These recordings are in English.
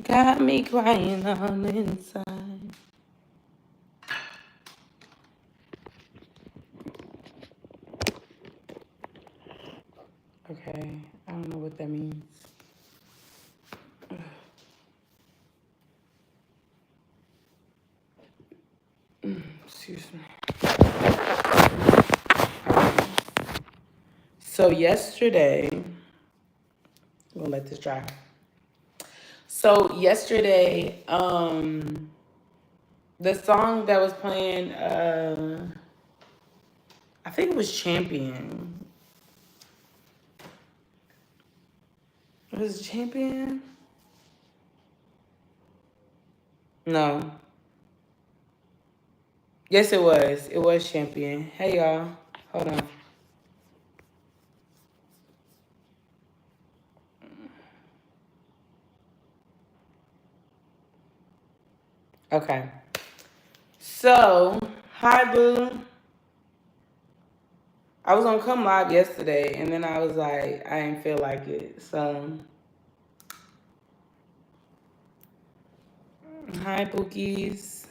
Got me crying on the inside. Okay, I don't know what that means. Excuse me. So yesterday, I'm gonna let this dry. So yesterday, the song that was playing, I think it was Champion. Was it Champion? No. Yes, it was. It was Champion. Hey, y'all. Hold on. Okay. So, hi, boo. I was gonna come live yesterday, and then I was like, I didn't feel like it. So, hi, Bookies.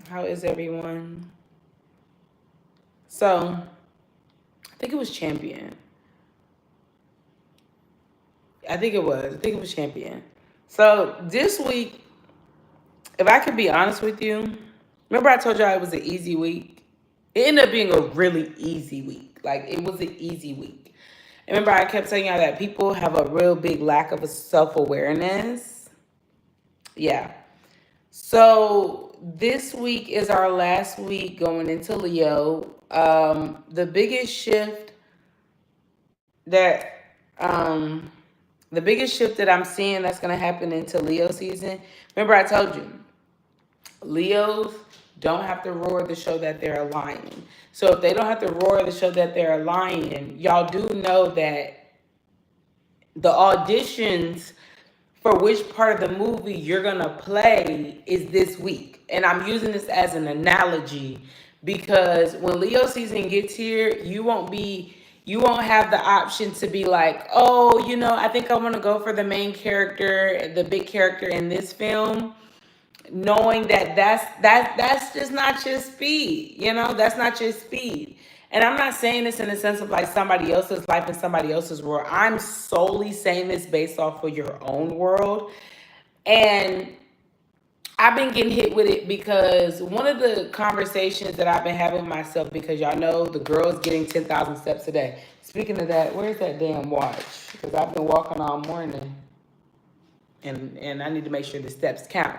How is everyone? So, I think it was Champion. I think it was. I think it was Champion. So, this week, if I could be honest with you, remember I told y'all it was an easy week? It ended up being a really easy week. Like, it was an easy week. Remember I kept telling y'all that people have a real big lack of self-awareness? Yeah. So this week is our last week going into Leo. The biggest shift that I'm seeing that's gonna happen into Leo season. Remember I told you, Leos don't have to roar to show that they're a lion. So if they don't have to roar to show that they're a lion, y'all do know that the auditions for which part of the movie you're gonna play is this week. And I'm using this as an analogy because when Leo season gets here, you won't have the option to be like, oh, I think I want to go for the main character, the big character in this film, knowing that that's just not your speed. That's not your speed. And I'm not saying this in the sense of like somebody else's life and somebody else's world. I'm solely saying this based off of your own world. And I've been getting hit with it because one of the conversations that I've been having with myself, because y'all know the girl's getting 10,000 steps a day. Speaking of that, where's that damn watch? Because I've been walking all morning and I need to make sure the steps count.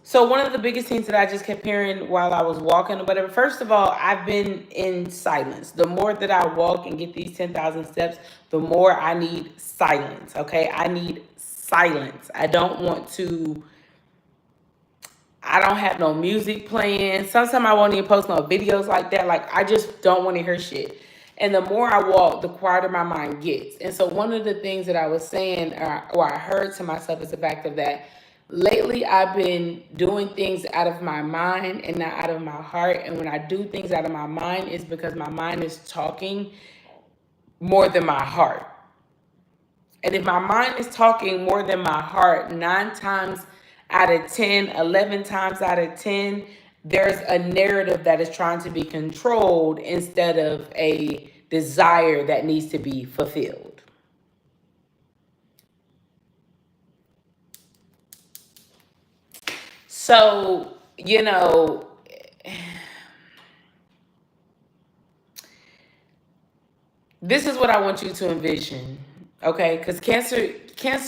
So one of the biggest things that I just kept hearing while I was walking or whatever, first of all, I've been in silence. The more that I walk and get these 10,000 steps, the more I need silence, okay? I need silence. I don't have no music playing. Sometimes I won't even post no videos like that. Like, I just don't want to hear shit. And the more I walk, the quieter my mind gets. And so one of the things that I was saying, or I heard to myself, is the fact of that lately I've been doing things out of my mind and not out of my heart. And when I do things out of my mind, it's because my mind is talking more than my heart. And if my mind is talking more than my heart, 9 times out of 10, 11 times out of 10, there's a narrative that is trying to be controlled instead of a desire that needs to be fulfilled. So, this is what I want you to envision, okay? Because Cancer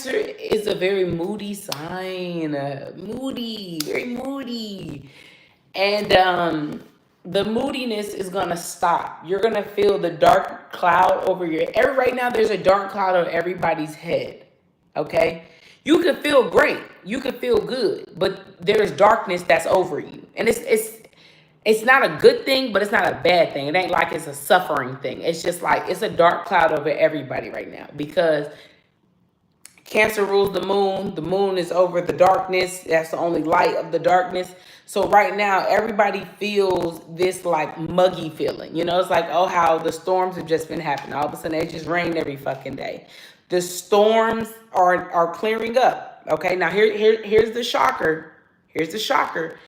is a very moody sign, very moody. And the moodiness is going to stop. You're going to feel the dark cloud over right now there's a dark cloud on everybody's head, okay? You can feel great. You can feel good, but there's darkness that's over you. And it's not a good thing, but it's not a bad thing. It ain't like it's a suffering thing. It's just like it's a dark cloud over everybody right now because Cancer rules the moon. The moon is over the darkness. That's the only light of the darkness. So right now, everybody feels this like muggy feeling. You know, it's like, oh, how the storms have just been happening. All of a sudden, it just rained every fucking day. The storms are clearing up. Okay, now here's the shocker. Here's the shocker.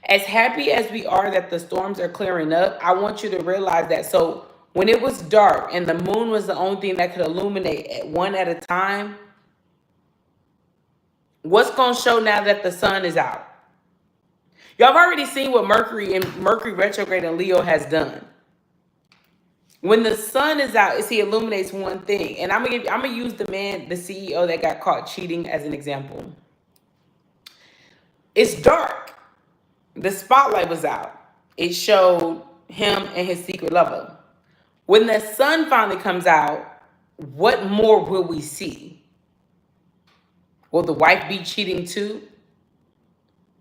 As happy as we are that the storms are clearing up, I want you to realize that. So when it was dark and the moon was the only thing that could illuminate at one at a time, what's going to show now that the sun is out? Y'all have already seen what Mercury retrograde in Leo has done. When the sun is out, he illuminates one thing. And I'm gonna use the CEO that got caught cheating as an example. It's dark. The spotlight was out. It showed him and his secret lover. When the sun finally comes out, what more will we see? Will the wife be cheating too?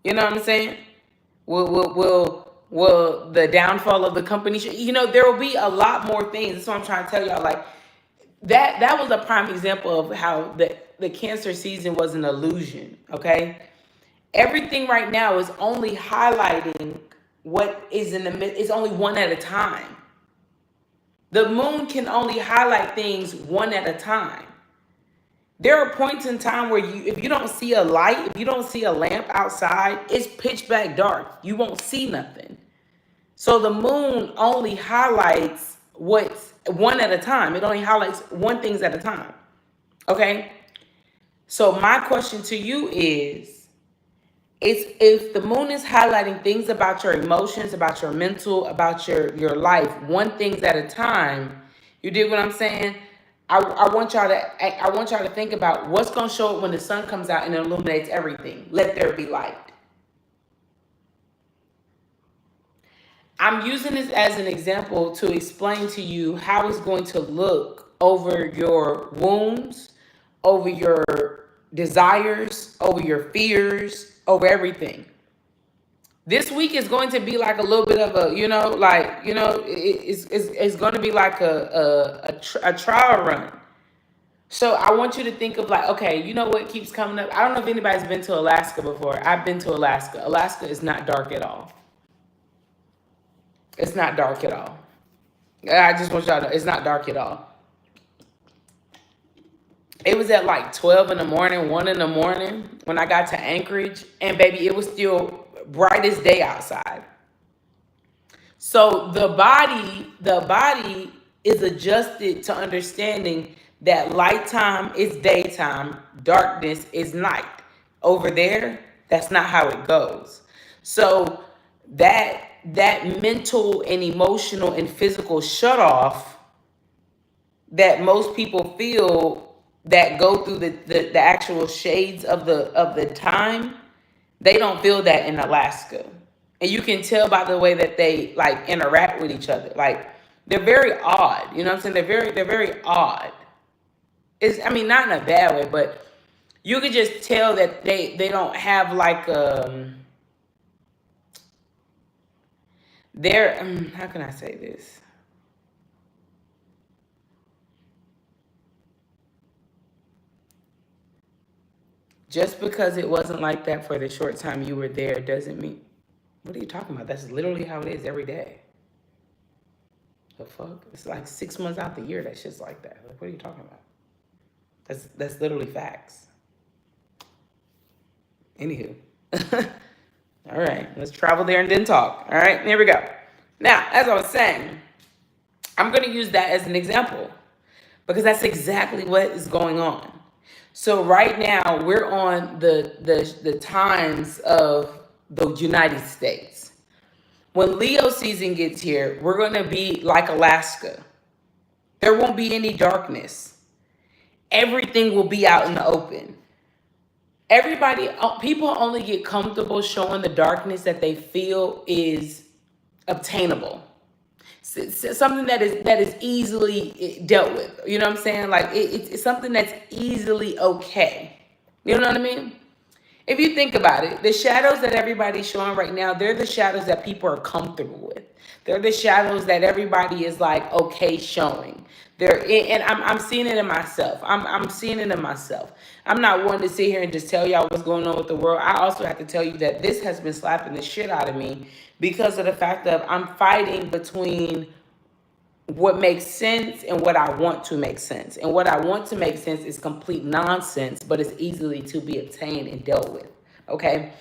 You know what I'm saying? Will the downfall of the company? You know, there will be a lot more things. That's what I'm trying to tell y'all. Like that was a prime example of how the Cancer season was an illusion. Okay, everything right now is only highlighting what is in the mid. It's only one at a time. The moon can only highlight things one at a time. There are points in time where if you don't see a light, if you don't see a lamp outside, it's pitch black dark. You won't see nothing. So the moon only highlights what's one at a time. It only highlights one thing at a time. Okay? So my question to you is if the moon is highlighting things about your emotions, about your mental, about your life, one thing at a time, you dig what I'm saying? I want y'all to think about what's going to show up when the sun comes out and illuminates everything. Let there be light. I'm using this as an example to explain to you how it's going to look over your wounds, over your desires, over your fears, over everything. This week is going to be like a little bit of a, it's going to be like a trial run. So I want you to think of like, okay, you know what keeps coming up? I don't know if anybody's been to Alaska before. I've been to Alaska. Alaska is not dark at all. It's not dark at all. I just want y'all to know, it's not dark at all. It was at like 12 in the morning, 1 in the morning when I got to Anchorage. And baby, it was still bright as day outside. So the body is adjusted to understanding that light time is daytime, darkness is night. Over there, that's not how it goes. So that mental and emotional and physical shutoff that most people feel that go through the actual shades of the time, they don't feel that in Alaska. And you can tell by the way that they like interact with each other. Like they're very odd. You know what I'm saying? They're very odd. Not in a bad way, but you could just tell that they don't have like they're how can I say this? Just because it wasn't like that for the short time you were there doesn't mean. What are you talking about? That's literally how it is every day. The fuck? It's like 6 months out the year that shit's like that. Like, what are you talking about? That's literally facts. Anywho. All right, let's travel there and then talk. All right, here we go. Now, as I was saying, I'm going to use that as an example because that's exactly what is going on. So right now, we're on the times of the United States. When Leo season gets here, we're going to be like Alaska. There won't be any darkness. Everything will be out in the open. People only get comfortable showing the darkness that they feel is obtainable. Something that is easily dealt with. You know what I'm saying? Like it's something that's easily okay. You know what I mean? If you think about it, the shadows that everybody's showing right now, they're the shadows that people are comfortable with. They're the shadows that everybody is like okay showing. And I'm seeing it in myself. I'm seeing it in myself. I'm not one to sit here and just tell y'all what's going on with the world. I also have to tell you that this has been slapping the shit out of me because of the fact that I'm fighting between what makes sense and what I want to make sense. And what I want to make sense is complete nonsense, but it's easily to be obtained and dealt with. Okay.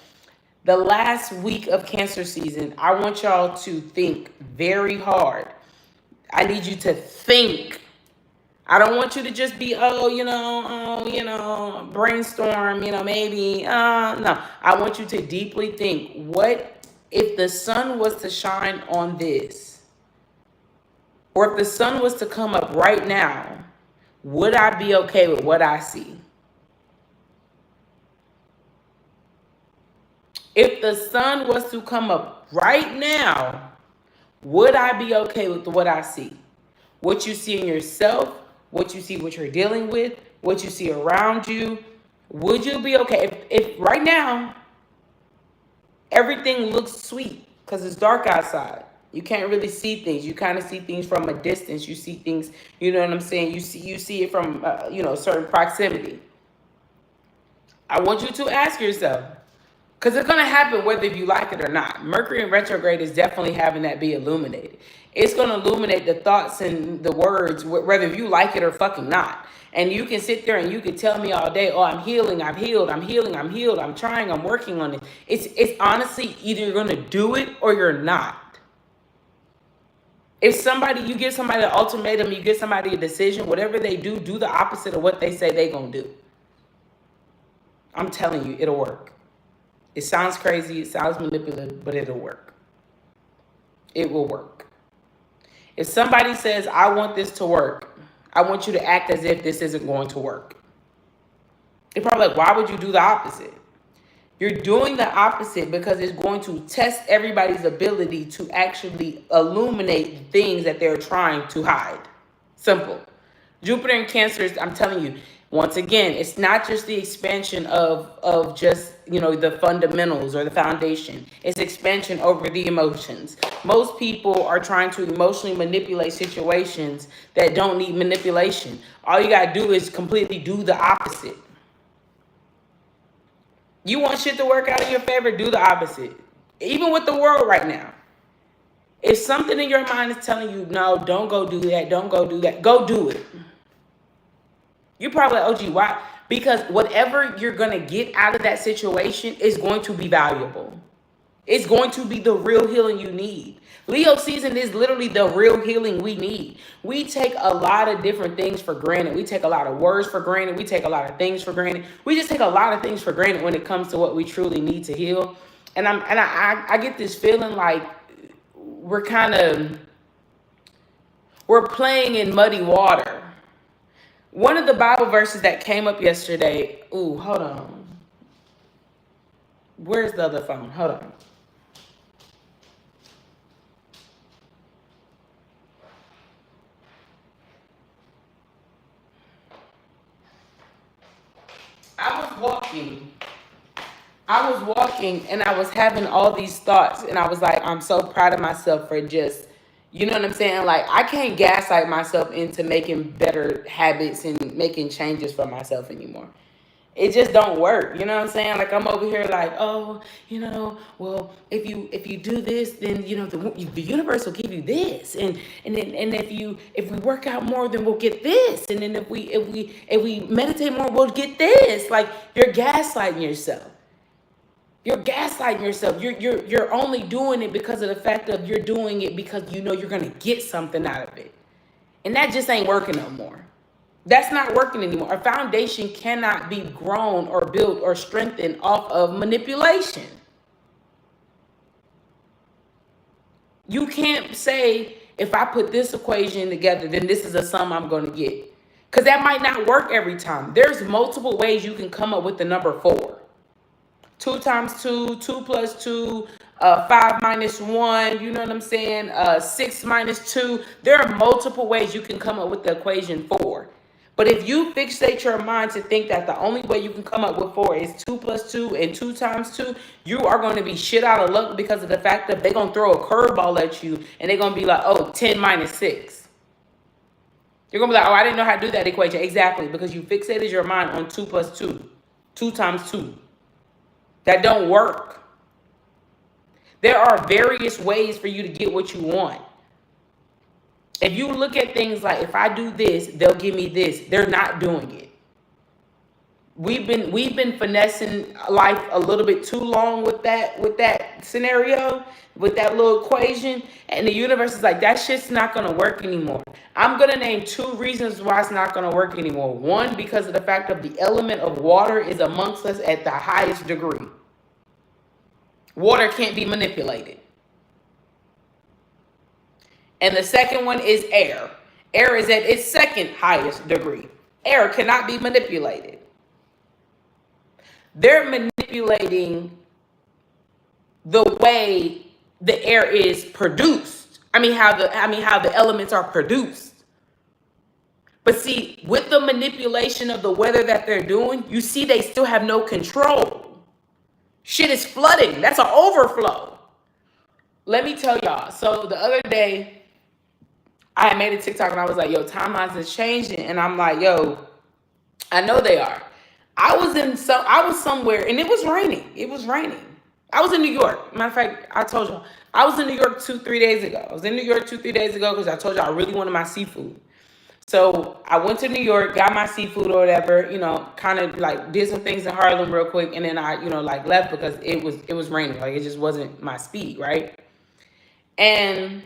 The last week of Cancer season, I want y'all to think very hard. I need you to think. I don't want you to just be, brainstorm, maybe. No, I want you to deeply think, what if the sun was to shine on this? Or if the sun was to come up right now, would I be okay with what I see? If the sun was to come up right now, would I be okay with what I see? What you see in yourself, what you see what you're dealing with, what you see around you, would you be okay? If right now, everything looks sweet because it's dark outside. You can't really see things. You kind of see things from a distance. You see things, you know what I'm saying? You see it from, certain proximity. I want you to ask yourself, because it's going to happen whether you like it or not. Mercury in retrograde is definitely having that be illuminated. It's going to illuminate the thoughts and the words, whether you like it or fucking not. And you can sit there and you can tell me all day, oh, I'm healing, I'm healed, I'm healing, I'm healed, I'm trying, I'm working on it. It's honestly either you're going to do it or you're not. If you give somebody an ultimatum, you give somebody a decision, whatever they do the opposite of what they say they're going to do. I'm telling you, it'll work. It sounds crazy, it sounds manipulative, but it'll work. It will work. If somebody says, I want this to work, I want you to act as if this isn't going to work. They're probably like, why would you do the opposite? You're doing the opposite because it's going to test everybody's ability to actually illuminate the things that they're trying to hide. Simple. Jupiter in Cancer, I'm telling you, once again, it's not just the expansion of just, the fundamentals or the foundation. It's expansion over the emotions. Most people are trying to emotionally manipulate situations that don't need manipulation. All you got to do is completely do the opposite. You want shit to work out in your favor, do the opposite. Even with the world right now. If something in your mind is telling you, no, don't go do that, don't go do that, go do it. You're probably like, OG, why? Because whatever you're going to get out of that situation is going to be valuable. It's going to be the real healing you need. Leo season is literally the real healing we need. We take a lot of different things for granted. We take a lot of words for granted. We take a lot of things for granted. We just take a lot of things for granted when it comes to what we truly need to heal. And I get this feeling like we're playing in muddy water. One of the Bible verses that came up yesterday. Ooh, hold on. Where's the other phone? Hold on. I was walking and I was having all these thoughts and I was like, I'm so proud of myself for just, you know what I'm saying? Like, I can't gaslight myself into making better habits and making changes for myself anymore. It just don't work. You know what I'm saying? Like, I'm over here like, oh, well, if you do this, then, the universe will give you this. And if we work out more, then we'll get this. And then if we meditate more, we'll get this. Like, you're gaslighting yourself. You're gaslighting yourself. You're only doing it because of the fact of you're doing it because you're going to get something out of it. And that just ain't working no more. That's not working anymore. A foundation cannot be grown or built or strengthened off of manipulation. You can't say, if I put this equation together, then this is a sum I'm going to get. Because that might not work every time. There's multiple ways you can come up with the number 4. 2 times 2, 2 plus 2, 5 minus 1, you know what I'm saying? 6 minus 2. There are multiple ways you can come up with the equation 4. But if you fixate your mind to think that the only way you can come up with 4 is 2 plus 2 and 2 times 2, you are going to be shit out of luck because of the fact that they're going to throw a curveball at you and they're going to be like, oh, 10 minus 6. You're going to be like, oh, I didn't know how to do that equation. Exactly, because you fixated your mind on 2 plus 2, 2 times 2. That don't work. There are various ways for you to get what you want. If you look at things like, if I do this, they'll give me this. They're not doing it. We've been finessing life a little bit too long with that scenario, with that little equation, and the universe is like, that shit's not gonna work anymore. I'm gonna name 2 reasons why it's not gonna work anymore. One, because of the fact that the element of water is amongst us at the highest degree. Water can't be manipulated. And the second one is air. Air is at its second highest degree. Air cannot be manipulated. They're manipulating the way the air is produced. How the elements are produced. But see, with the manipulation of the weather that they're doing, you see they still have no control. Shit is flooding. That's an overflow. Let me tell y'all. So the other day, I had made a TikTok and I was like, yo, timelines is changing. And I'm like, yo, I know they are. I was somewhere and it was raining. It was raining. I was in New York. Matter of fact, I told y'all, I was in New York 2-3 days ago. I was in New York 2-3 days ago because I told y'all I really wanted my seafood. So I went to New York, got my seafood or whatever, kind of like did some things in Harlem real quick. And then I, left because it was raining. Like, it just wasn't my speed, right? And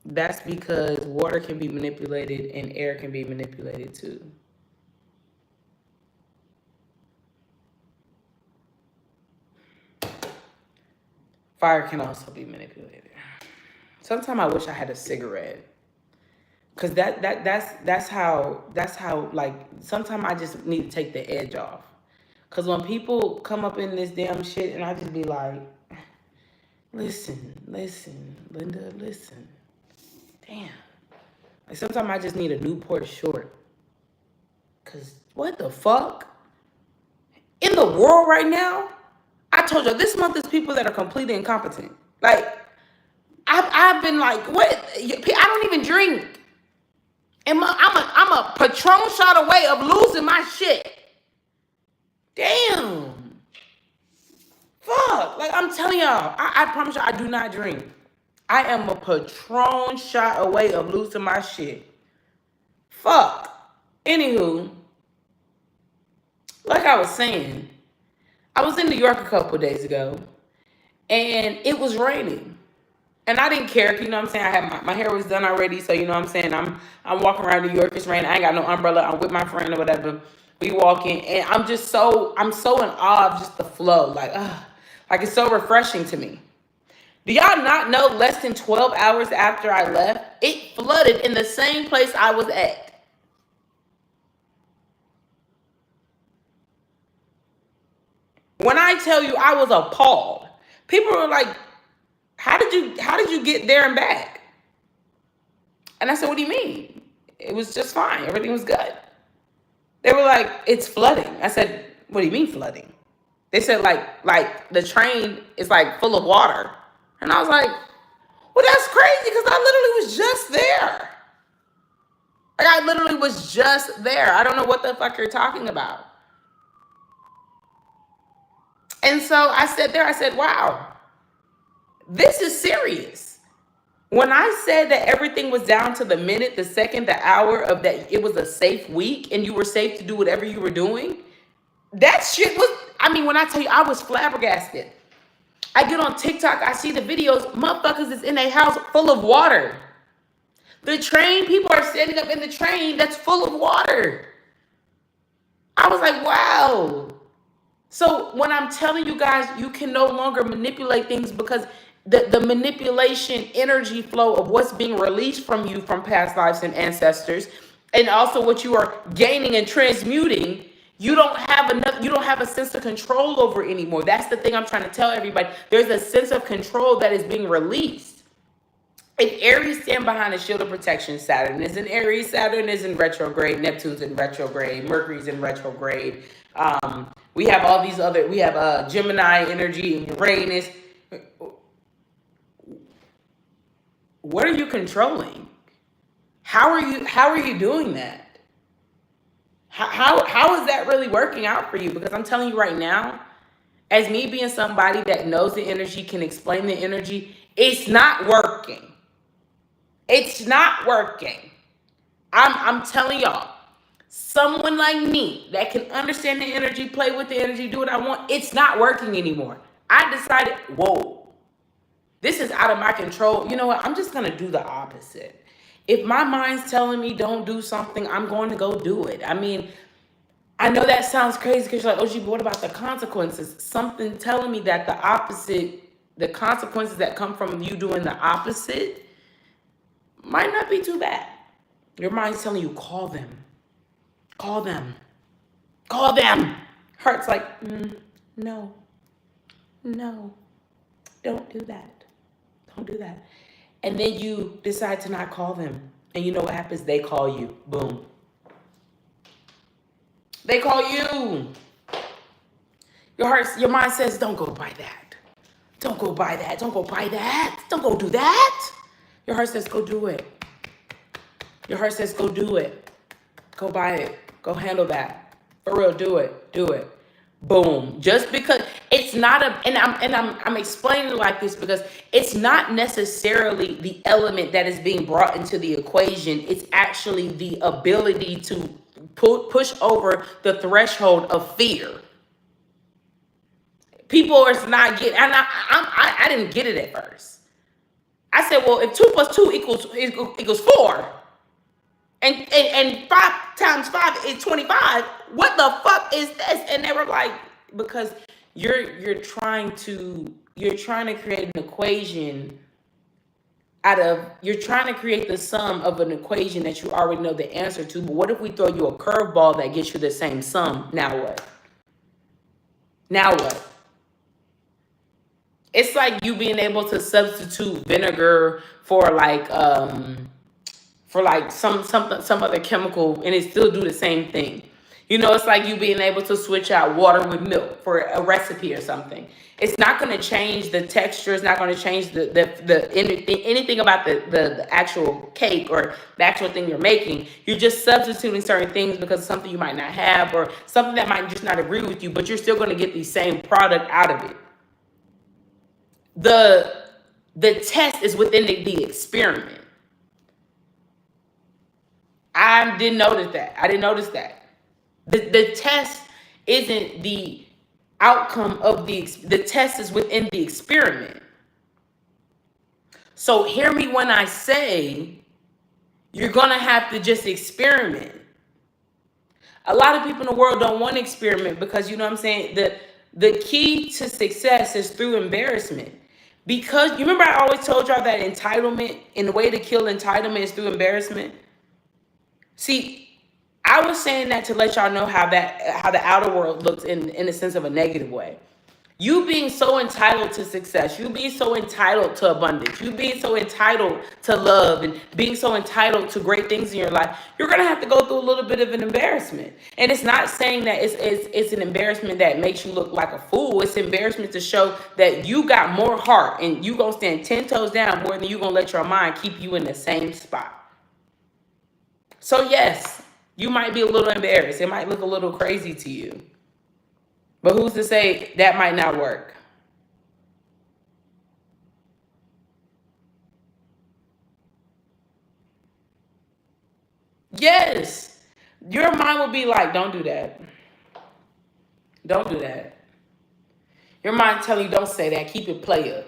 that's because water can be manipulated and air can be manipulated too. Fire can also be manipulated. Sometimes I wish I had a cigarette. Cause that's how like sometimes I just need to take the edge off. Cause when people come up in this damn shit and I just be like, listen, Linda, listen. Damn. Like sometimes I just need a Newport short. Cause what the fuck? In the world right now, I told you this month is people that are completely incompetent. Like I've been like, what? I don't even drink. And I'm a Patron shot away of losing my shit. Damn. Fuck. Like I'm telling y'all, I promise you I do not drink. I am a Patron shot away of losing my shit. Fuck. Anywho, like I was saying, I was in New York a couple of days ago, and it was raining. And I didn't care, you know what I'm saying? I had my hair was done already, so you know what I'm saying? I'm walking around New York, it's raining. I ain't got no umbrella. I'm with my friend or whatever. We walking, and I'm so in awe of just the flow. Like it's so refreshing to me. Do y'all not know less than 12 hours after I left, it flooded in the same place I was at? When I tell you I was appalled, people were like, how did you get there and back? And I said, what do you mean? It was just fine. Everything was good. They were like, it's flooding. I said, what do you mean flooding? They said like the train is like full of water. And I was like, well, that's crazy because I literally was just there. Like I literally was just there. I don't know what the fuck you're talking about. And so I said, wow, this is serious. When I said that everything was down to the minute, the second, the hour of that, it was a safe week and you were safe to do whatever you were doing, that shit was, when I tell you, I was flabbergasted. I get on TikTok, I see the videos, motherfuckers is in a house full of water. The train, people are standing up in the train that's full of water. I was like, wow. So when I'm telling you guys, you can no longer manipulate things because the manipulation energy flow of what's being released from you from past lives and ancestors, and also what you are gaining and transmuting, you don't have a sense of control over anymore. That's the thing I'm trying to tell everybody. There's a sense of control that is being released. If Aries stand behind a shield of protection, Saturn is in Aries, Saturn is in retrograde, Neptune's in retrograde, Mercury's in retrograde. We have all these other, we have Gemini energy and Uranus. What are you controlling? How are you doing that? How is that really working out for you? Because I'm telling you right now, as me being somebody that knows the energy, can explain the energy, it's not working. It's not working. I'm telling y'all, someone like me that can understand the energy, play with the energy, do what I want, it's not working anymore. I decided, whoa, this is out of my control. You know what? I'm just going to do the opposite. If my mind's telling me don't do something, I'm going to go do it. I mean, I know that sounds crazy because you're like, oh, but what about the consequences? Something telling me that the opposite, the consequences that come from you doing the opposite might not be too bad. Your mind's telling you, call them. Call them. Call them. Heart's like, no, don't do that. Don't do that. And then you decide to not call them. And you know what happens? They call you. Boom. They call you. Your mind says, don't go buy that. Don't go buy that. Don't go buy that. Don't go do that. Your heart says, go do it. Your heart says, go do it. Go buy it. Go handle that. For real, do it. Do it. Boom. Just because it's not I'm explaining it like this because it's not necessarily the element that is being brought into the equation. It's actually the ability to push over the threshold of fear. People are not getting, and I didn't get it at first. I said, well, if 2 plus 2 equals 4, and 5 times 5 is 25, what the fuck is this? And they were like, because you're trying to create an equation you're trying to create the sum of an equation that you already know the answer to. But what if we throw you a curveball that gets you the same sum? Now what? Now what? It's like you being able to substitute vinegar for some other chemical and it still do the same thing. You know, it's like you being able to switch out water with milk for a recipe or something. It's not going to change the texture. It's not going to change anything about the actual cake or the actual thing you're making. You're just substituting certain things because of something you might not have or something that might just not agree with you, but you're still going to get the same product out of it. The test is within the experiment. I didn't notice that. The test isn't the outcome of the test is within the experiment. So hear me when I say you're going to have to just experiment. A lot of people in the world don't want to experiment because, you know what I'm saying, the key to success is through embarrassment. Because you remember I always told y'all that entitlement, and the way to kill entitlement is through embarrassment. See, I was saying that to let y'all know how the outer world looks in the sense of a negative way. You being so entitled to success, you being so entitled to abundance, you being so entitled to love and being so entitled to great things in your life, you're going to have to go through a little bit of an embarrassment. And it's not saying that it's an embarrassment that makes you look like a fool. It's embarrassment to show that you got more heart and you going to stand 10 toes down more than you going to let your mind keep you in the same spot. So yes, you might be a little embarrassed. It might look a little crazy to you. But who's to say that might not work? Yes. Your mind will be like, don't do that. Don't do that. Your mind telling you, don't say that. Keep it player.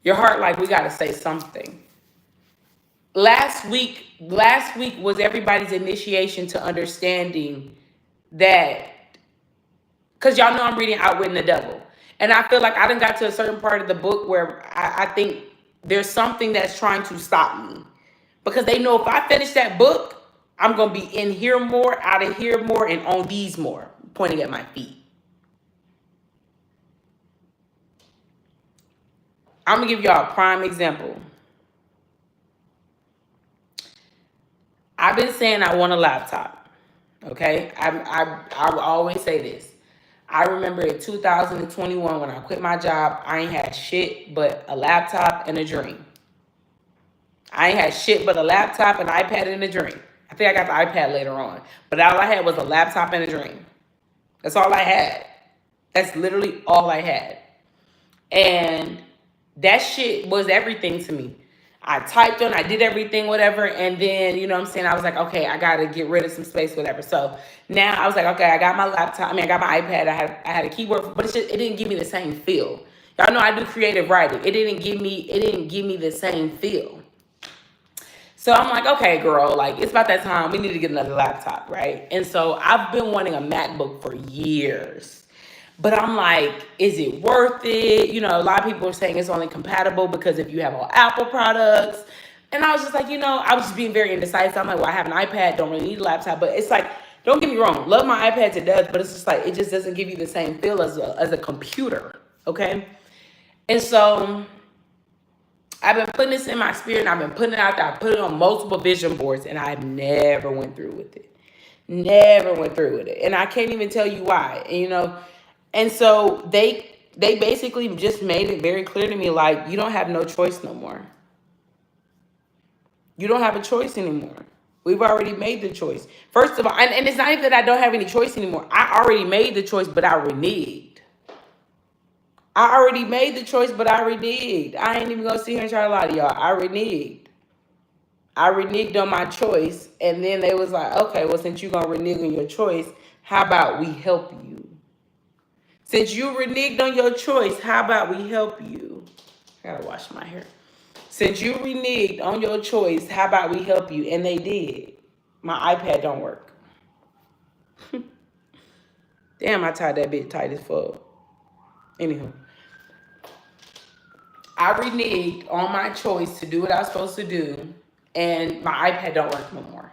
Your heart like, we got to say something. Last week was everybody's initiation to understanding that, because y'all know I'm reading Outwitting the Devil. And I feel like I done got to a certain part of the book where I think there's something that's trying to stop me. Because they know if I finish that book, I'm going to be in here more, out of here more, and on these more, pointing at my feet. I'm going to give y'all a prime example. I've been saying I want a laptop. Okay, I always say this. I remember in 2021 when I quit my job, I ain't had shit but a laptop and a dream. I ain't had shit but a laptop, an iPad, and a dream. I think I got the iPad later on, but all I had was a laptop and a dream. That's all I had. That's literally all I had. And that shit was everything to me. I typed on, I did everything, whatever, and then, you know what I'm saying, I was like, okay, I gotta get rid of some space, whatever. So now I was like, okay, I got my laptop, I got my iPad, I had a keyboard, but it didn't give me the same feel. Y'all know I do creative writing. It didn't give me the same feel. So I'm like, okay, girl, like it's about that time. We need to get another laptop, right? And so I've been wanting a MacBook for years. But I'm like, is it worth it? You know, a lot of people are saying it's only compatible because if you have all Apple products. And I was just like, I was just being very indecisive. I'm like, well, I have an iPad, don't really need a laptop. But it's like, don't get me wrong, love my iPad to death, but it's just like, it just doesn't give you the same feel as a computer, okay? And so I've been putting this in my spirit, and I've been putting it out there. I put it on multiple vision boards, and I never went through with it. Never went through with it. And I can't even tell you why. And so they basically just made it very clear to me, like, you don't have no choice no more. You don't have a choice anymore. We've already made the choice. First of all, and it's not even that I don't have any choice anymore. I already made the choice, but I reneged. I already made the choice, but I reneged. I ain't even gonna sit here and try to lie to y'all. I reneged. I reneged on my choice, and then they was like, okay, well, since you're gonna renege on your choice, how about we help you? Since you reneged on your choice, how about we help you? I gotta wash my hair. Since you reneged on your choice, how about we help you? And they did. My iPad don't work. Damn, I tied that bit tight as fuck. Anywho. I reneged on my choice to do what I was supposed to do, and my iPad don't work no more.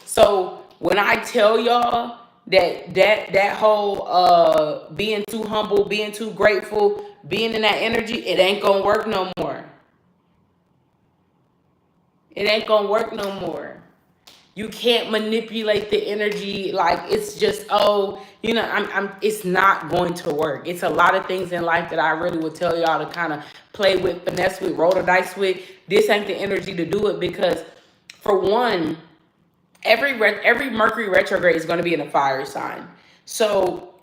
So when I tell y'all that whole being too humble, being too grateful, being in that energy, it ain't gonna work no more. It ain't gonna work no more. You can't manipulate the energy like it's just, it's not going to work. It's a lot of things in life that I really would tell y'all to kind of play with, finesse with, roll the dice with. This ain't the energy to do it because, for one, every Mercury retrograde is going to be in a fire sign. So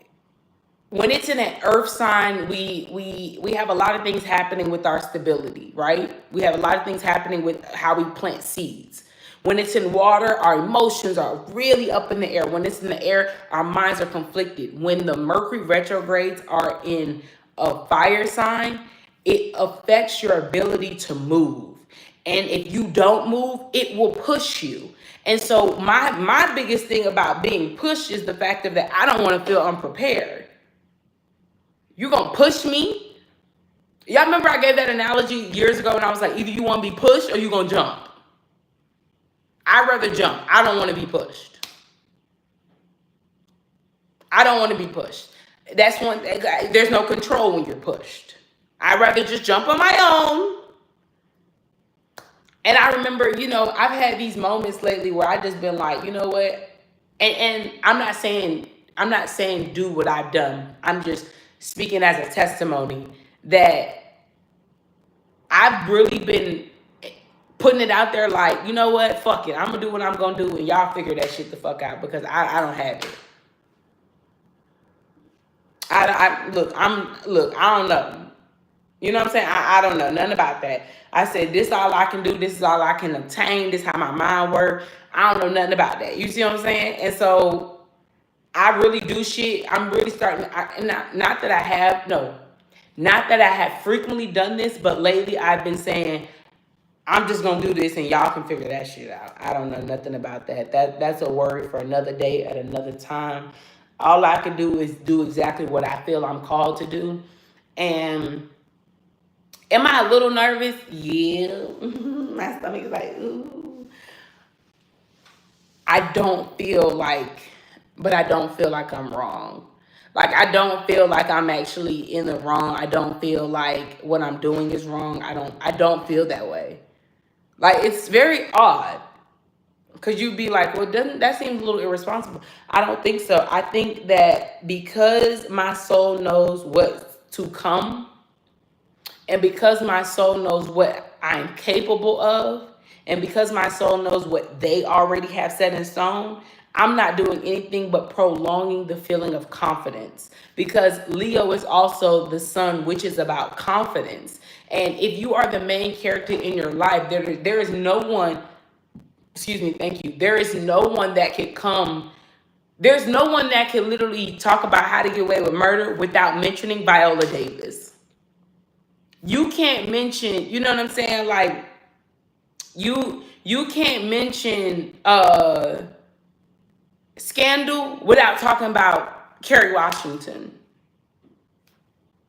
when it's in an earth sign, we have a lot of things happening with our stability, right? We have a lot of things happening with how we plant seeds. When it's in water, our emotions are really up in the air. When it's in the air, our minds are conflicted. When the Mercury retrogrades are in a fire sign, it affects your ability to move. And if you don't move, it will push you. And so my biggest thing about being pushed is the fact that I don't want to feel unprepared. You're going to push me? Y'all remember I gave that analogy years ago and I was like, either you want to be pushed or you're going to jump. I'd rather jump. I don't want to be pushed. I don't want to be pushed. That's one thing. There's no control when you're pushed. I'd rather just jump on my own. And I remember, I've had these moments lately where I just been like, you know what? And I'm not saying do what I've done. I'm just speaking as a testimony that I've really been putting it out there like, you know what? Fuck it. I'm going to do what I'm going to do and y'all figure that shit the fuck out because I don't have it. I don't know. You know what I'm saying? I don't know nothing about that. I said, this is all I can do. This is all I can obtain. This is how my mind works. I don't know nothing about that. You see what I'm saying? And so I really do shit. I'm really starting. Not that I have frequently done this, but lately I've been saying, I'm just going to do this and y'all can figure that shit out. I don't know nothing about that. That's a word for another day at another time. All I can do is do exactly what I feel I'm called to do. And am I a little nervous? Yeah. My stomach is like, ooh. I don't feel like I'm wrong. Like, I don't feel like I'm actually in the wrong. I don't feel like what I'm doing is wrong. I don't feel that way. Like, it's very odd. Because you'd be like, well, doesn't that seems a little irresponsible? I don't think so. I think that because my soul knows what's to come, and because my soul knows what I'm capable of, and because my soul knows what they already have set in stone, I'm not doing anything but prolonging the feeling of confidence. Because Leo is also the sun, which is about confidence. And if you are the main character in your life, there is no one, excuse me, thank you. There is no one that could come. There's no one that can literally talk about how to get away with murder without mentioning Viola Davis. You can't mention, you know what I'm saying? Like you can't mention Scandal without talking about Kerry Washington.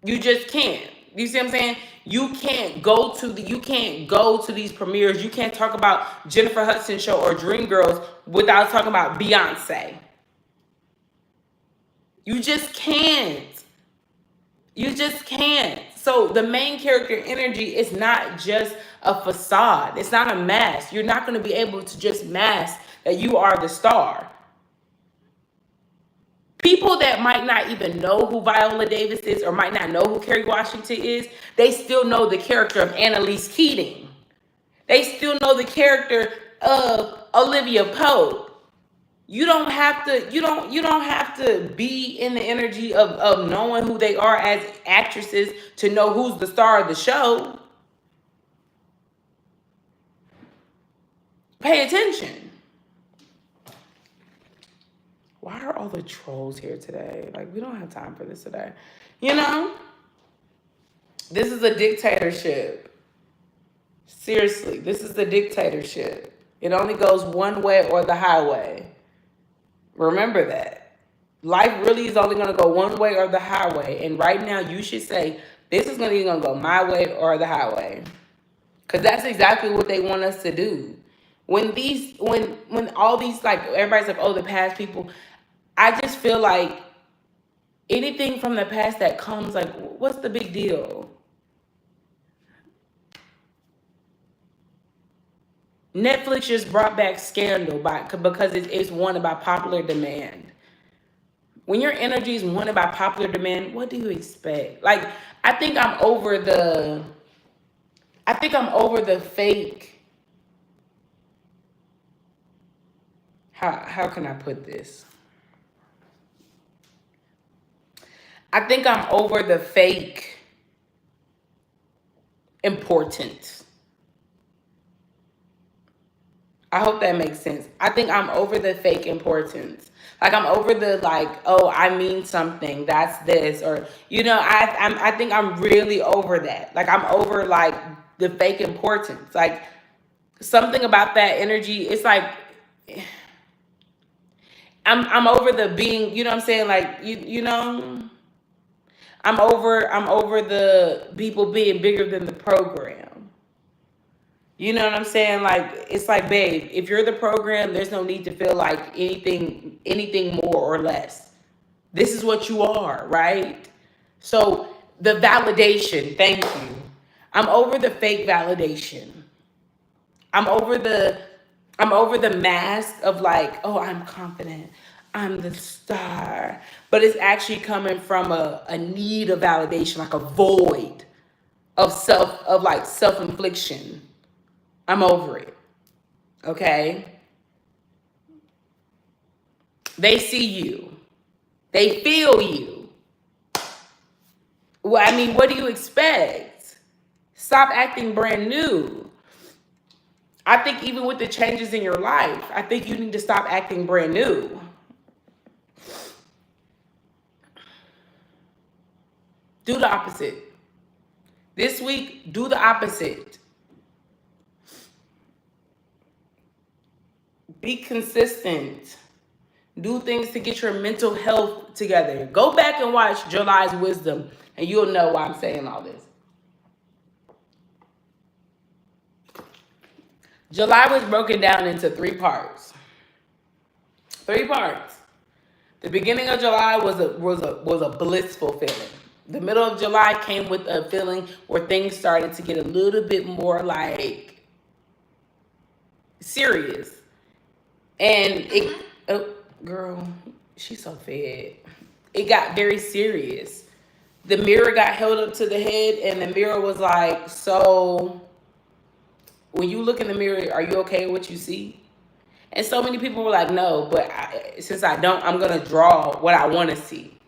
You just can't. You see what I'm saying? You can't go to these premieres. You can't talk about Jennifer Hudson show or Dreamgirls without talking about Beyonce. You just can't. You just can't. So the main character energy is not just a facade. It's not a mask. You're not going to be able to just mask that you are the star. People that might not even know who Viola Davis is or might not know who Kerry Washington is, they still know the character of Annalise Keating. They still know the character of Olivia Pope. You don't have to be in the energy of knowing who they are as actresses to know who's the star of the show. Pay attention. Why are all the trolls here today? Like, we don't have time for this today. You know? This is a dictatorship. Seriously, this is the dictatorship. It only goes one way or the highway. Remember that. Life really is only going to go one way or the highway. And right now, you should say, this is either going to go my way or the highway. Because that's exactly what they want us to do. When all these, like, everybody's like, oh, the past people, I just feel like anything from the past that comes, like, what's the big deal? Netflix just brought back Scandal because it's wanted by popular demand. When your energy is wanted by popular demand, what do you expect? Like, I think I'm over the fake. How can I put this? I think I'm over the fake importance. I hope that makes sense. I think I'm over the fake importance. Like, I'm over the, like, oh, I mean something. That's this. Or, I think I'm really over that. Like, I'm over, like, the fake importance. Like, something about that energy. It's like, I'm over the being, you know what I'm saying? Like, I'm over the people being bigger than the program. You know what I'm saying? Like, it's like, babe, if you're the program, there's no need to feel like anything more or less. This is what you are, right? So the validation, thank you. I'm over the fake validation. I'm over the mask of, like, oh, I'm confident. I'm the star. But it's actually coming from a need of validation, like a void of self-infliction. I'm over it. Okay? They see you. They feel you. Well, I mean, what do you expect? Stop acting brand new. I think even with the changes in your life, I think you need to stop acting brand new. Do the opposite. This week, do the opposite. Be consistent. Do things to get your mental health together. Go back and watch July's Wisdom, and you'll know why I'm saying all this. July was broken down into 3 parts. 3 parts. The beginning of July was a blissful feeling. The middle of July came with a feeling where things started to get a little bit more, like, serious. And it, oh, girl, she's so fed. It got very serious. The mirror got held up to the head, and the mirror was like, so when you look in the mirror, are you okay with what you see? And so many people were like, no, but since I don't, I'm going to draw what I want to see.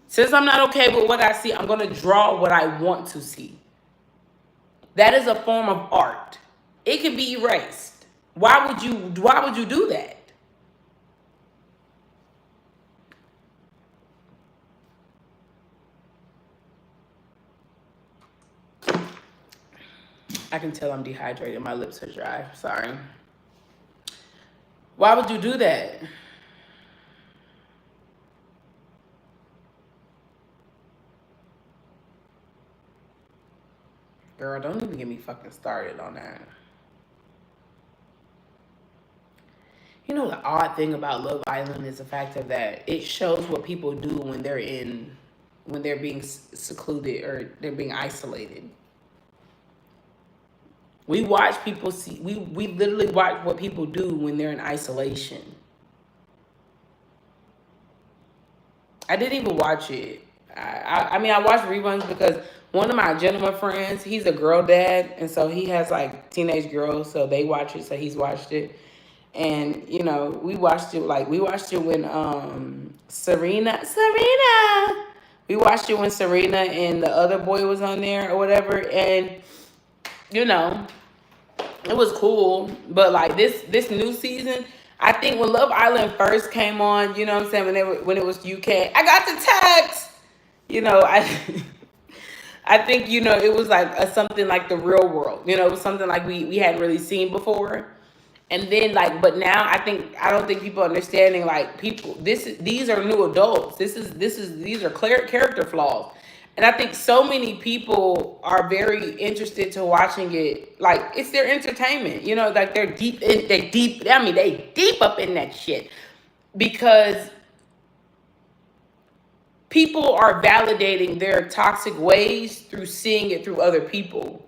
Since I'm not okay with what I see, I'm going to draw what I want to see. That is a form of art. It can be erased. Why would you do that? I can tell I'm dehydrated. My lips are dry. Sorry. Why would you do that? Girl, don't even get me fucking started on that. You know, the odd thing about Love Island is the fact of that it shows what people do when they're being secluded or they're being isolated. We watch people see, we literally watch what people do when they're in isolation. I didn't even watch it. I mean, I watched reruns because one of my gentleman friends, he's a girl dad, and so he has like teenage girls, so they watch it, so he's watched it. And you know, we watched it when Serena. We watched it when Serena and the other boy was on there or whatever, and you know, it was cool. But like this new season, I think when Love Island first came on, you know what I'm saying, when it was UK, I got the text. You know, I think, you know, it was like something like the real world. You know, it was something like we hadn't really seen before. And then like, but now I don't think people understanding like people. These are new adults. These are clear character flaws, and I think so many people are very interested to watching it. Like it's their entertainment. You know, like they're deep. I mean, they deep up in that shit because people are validating their toxic ways through seeing it through other people.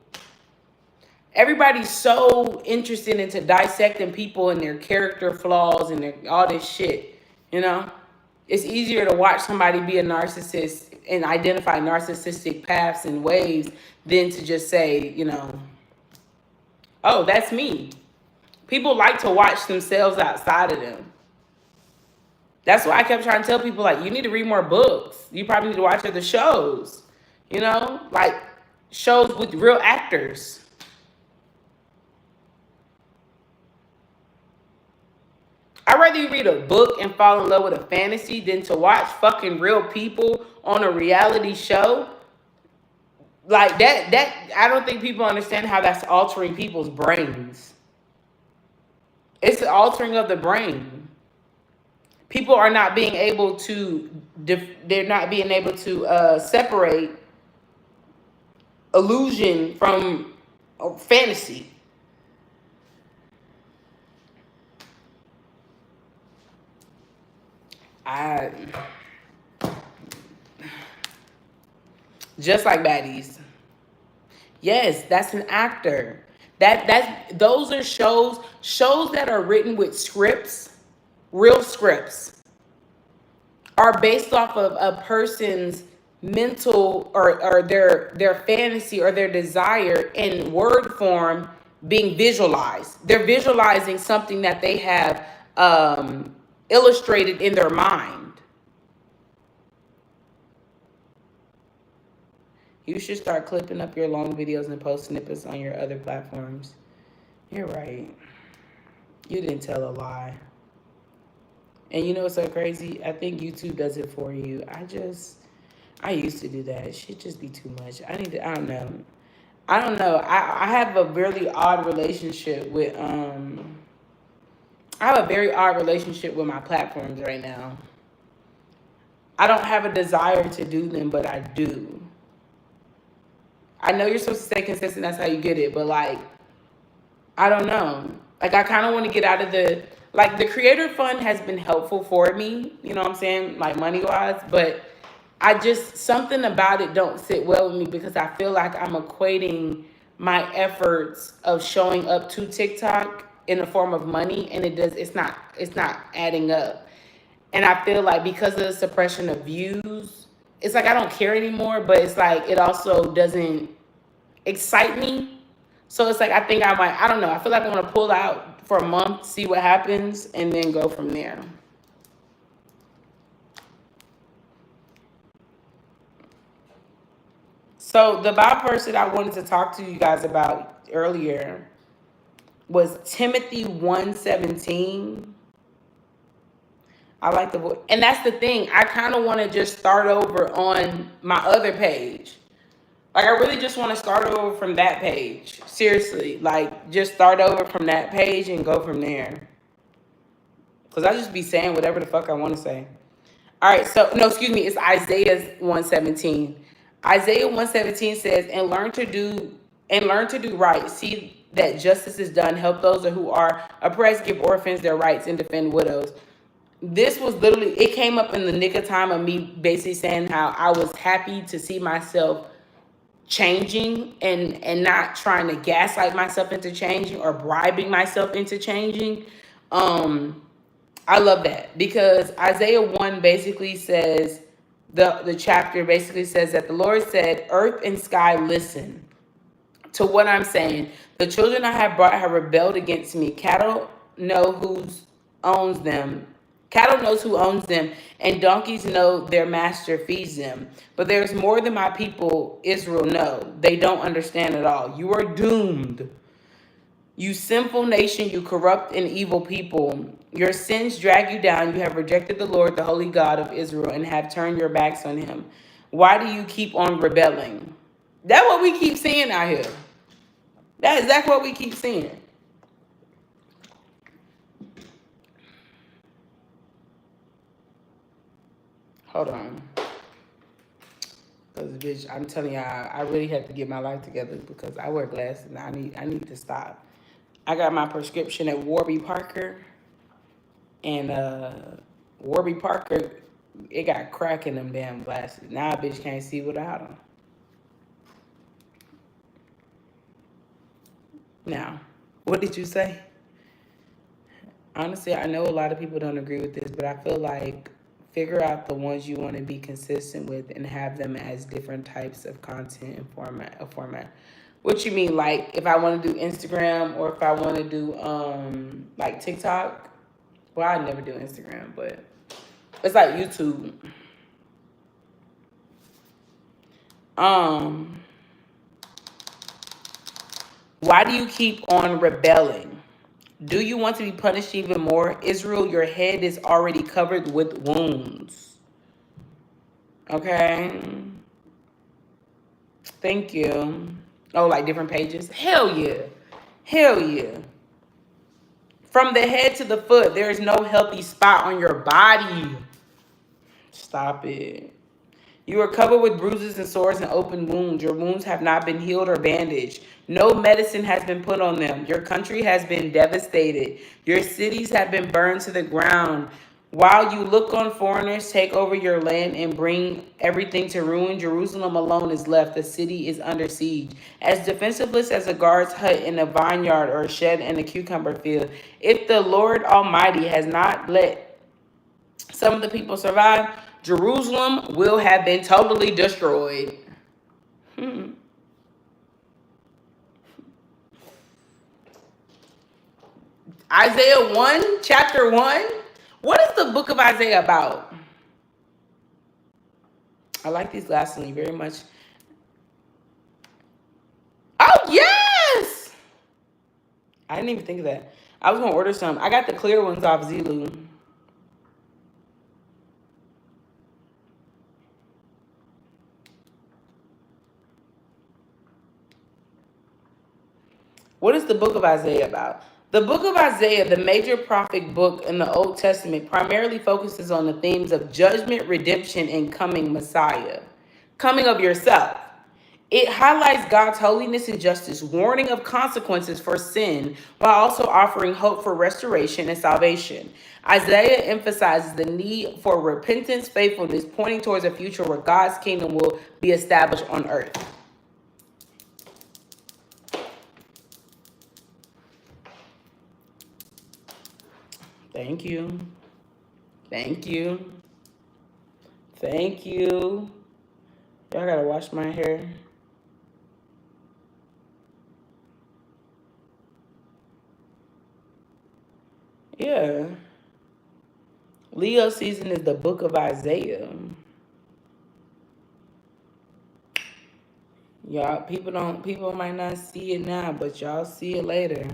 Everybody's so interested into dissecting people and their character flaws and all this shit, you know? It's easier to watch somebody be a narcissist and identify narcissistic paths and ways than to just say, you know, oh, that's me. People like to watch themselves outside of them. That's why I kept trying to tell people, like, you need to read more books. You probably need to watch other shows, you know? Like, shows with real actors. I'd rather you read a book and fall in love with a fantasy than to watch fucking real people on a reality show. Like that I don't think people understand how that's altering people's brains. It's the altering of the brain. People are not being able to they're not being able to separate illusion from fantasy. I just like baddies. Yes, that's an actor. Those are shows that are written with scripts, real scripts, are based off of a person's mental or their fantasy or their desire in word form being visualized. They're visualizing something that they have illustrated in their mind. You should start clipping up your long videos and post snippets on your other platforms. You're right. You didn't tell a lie. And you know what's so crazy? I think YouTube does it for you. I used to do that. Shit just be too much. I don't know. I have a really odd relationship with, I have a very odd relationship with my platforms right now. I don't have a desire to do them, but I do. I know you're supposed to stay consistent. That's how you get it. But like, I don't know. Like, I kind of want to get out of the creator fund has been helpful for me. You know what I'm saying? Like money wise. But something about it don't sit well with me because I feel like I'm equating my efforts of showing up to TikTok in the form of money, and it's not adding up. And I feel like because of the suppression of views, it's like I don't care anymore, but it's like it also doesn't excite me. So it's like I think I don't know. I feel like I want to pull out for a month, see what happens, and then go from there. So the Bible verse that I wanted to talk to you guys about earlier was Timothy 1:17. I like the voice. And that's the thing. I kind of want to just start over on my other page. Like, I really just want to start over from that page. Seriously. Like, just start over from that page and go from there. Because I just be saying whatever the fuck I want to say. All right. So, no, excuse me. It's Isaiah 1:17. Isaiah 1:17 says, and learn to do right. See that justice is done. Help those who are oppressed. Give orphans their rights and defend widows. This was literally, it came up in the nick of time of me basically saying how I was happy to see myself changing and not trying to gaslight myself into changing or bribing myself into changing. I love that because Isaiah 1 basically says, the chapter basically says that the Lord said, earth and sky listen to what I'm saying. The children I have brought have rebelled against me. Owns them. Cattle knows who owns them, and donkeys know their master feeds them. But there's more than my people Israel know. They don't understand at all. You are doomed. You sinful nation, you corrupt and evil people. Your sins drag you down. You have rejected the Lord, the holy God of Israel, and have turned your backs on him. Why do you keep on rebelling? That's what we keep seeing out here. That's exactly what we keep seeing. Hold on. Because, bitch, I'm telling y'all, I really have to get my life together because I wear glasses and I need to stop. I got my prescription at Warby Parker. And Warby Parker, it got crack in them damn glasses. Now a bitch can't see without them. Now, what did you say? Honestly, I know a lot of people don't agree with this, but I feel like figure out the ones you want to be consistent with and have them as different types of content and format. What you mean, like if I want to do Instagram or if I want to do like TikTok? Well, I never do Instagram, but it's like YouTube. Why do you keep on rebelling? Do you want to be punished even more? Israel, your head is already covered with wounds. Okay. Thank you. Oh, like different pages? Hell yeah. Hell yeah. From the head to the foot, there is no healthy spot on your body. Stop it. You are covered with bruises and sores and open wounds. Your wounds have not been healed or bandaged. No medicine has been put on them. Your country has been devastated. Your cities have been burned to the ground. While you look on foreigners take over your land and bring everything to ruin, Jerusalem alone is left. The city is under siege. As defenseless as a guard's hut in a vineyard or a shed in a cucumber field, if the Lord Almighty has not let some of the people survive, Jerusalem will have been totally destroyed. Isaiah 1, chapter 1. What is the book of Isaiah about? I like these glasses very much. Oh, yes! I didn't even think of that. I was going to order some. I got the clear ones off Zulu. What is the book of Isaiah about? The book of Isaiah, the major prophetic book in the Old Testament, primarily focuses on the themes of judgment, redemption, and coming Messiah. Coming of yourself. It highlights God's holiness and justice, warning of consequences for sin, while also offering hope for restoration and salvation. Isaiah emphasizes the need for repentance, faithfulness, pointing towards a future where God's kingdom will be established on earth. Thank you. Thank you. Thank you. Y'all gotta wash my hair. Yeah. Leo season is the book of Isaiah. Y'all, people might not see it now, but y'all see it later.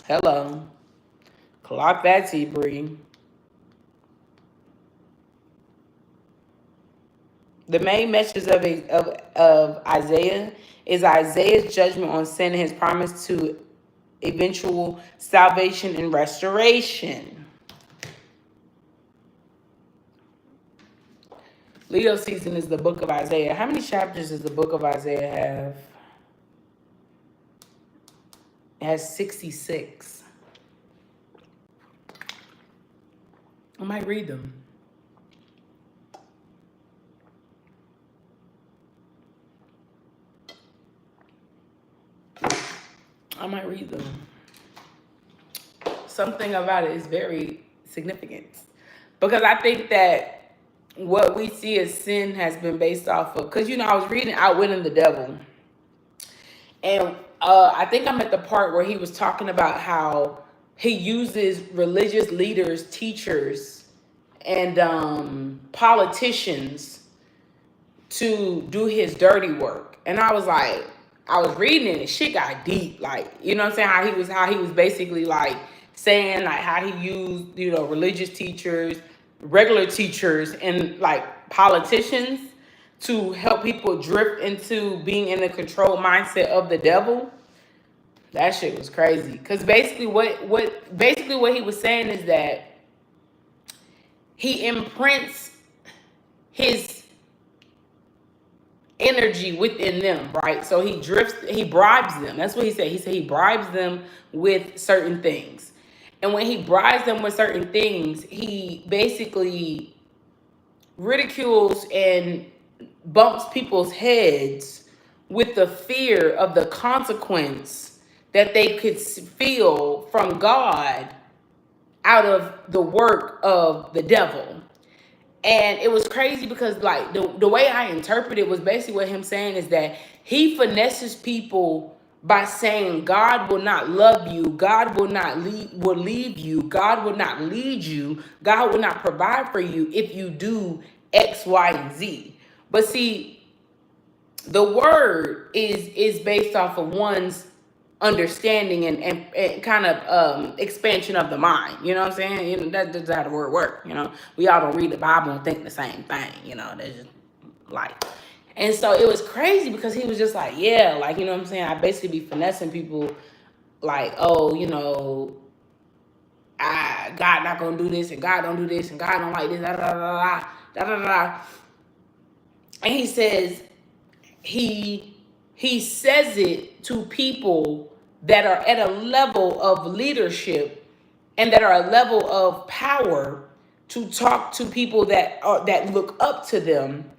Hello. Clock that, T Bree. The main message of Isaiah is Isaiah's judgment on sin and his promise to eventual salvation and restoration. Leo season is the book of Isaiah. How many chapters does the book of Isaiah have? It has 66. I might read them. I might read them. Something about it is very significant. Because I think that what we see as sin has been based off of, because, I was reading Outwitting the Devil. And I think I'm at the part where he was talking about how he uses religious leaders, teachers, and politicians to do his dirty work. And I was like, I was reading it and shit got deep. Like, you know what I'm saying? How he was basically like saying like how he used, religious teachers, regular teachers, and like politicians to help people drift into being in the control mindset of the devil. That shit was crazy. Cause basically what he was saying is that he imprints his energy within them, right? So he bribes them. That's what he said. He said he bribes them with certain things. And when he bribes them with certain things, he basically ridicules and bumps people's heads with the fear of the consequence that they could feel from God out of the work of the devil. And it was crazy because like the way I interpret it was basically what him saying is that he finesses people by saying God will not love you, God will leave you, God will not lead you, God will not provide for you if you do X, Y, and Z. But see, the word is based off of one's understanding and kind of expansion of the mind. You know what I'm saying? That's how the word works. We all don't read the Bible and think the same thing. There's just like, and so it was crazy because he was just like, yeah, like, you know what I'm saying? I basically be finessing people like, oh, God not gonna do this, and God don't do this, and God don't like this, da da da da da da da. And he says he says it to people that are at a level of leadership and that are a level of power to talk to people that look up to them.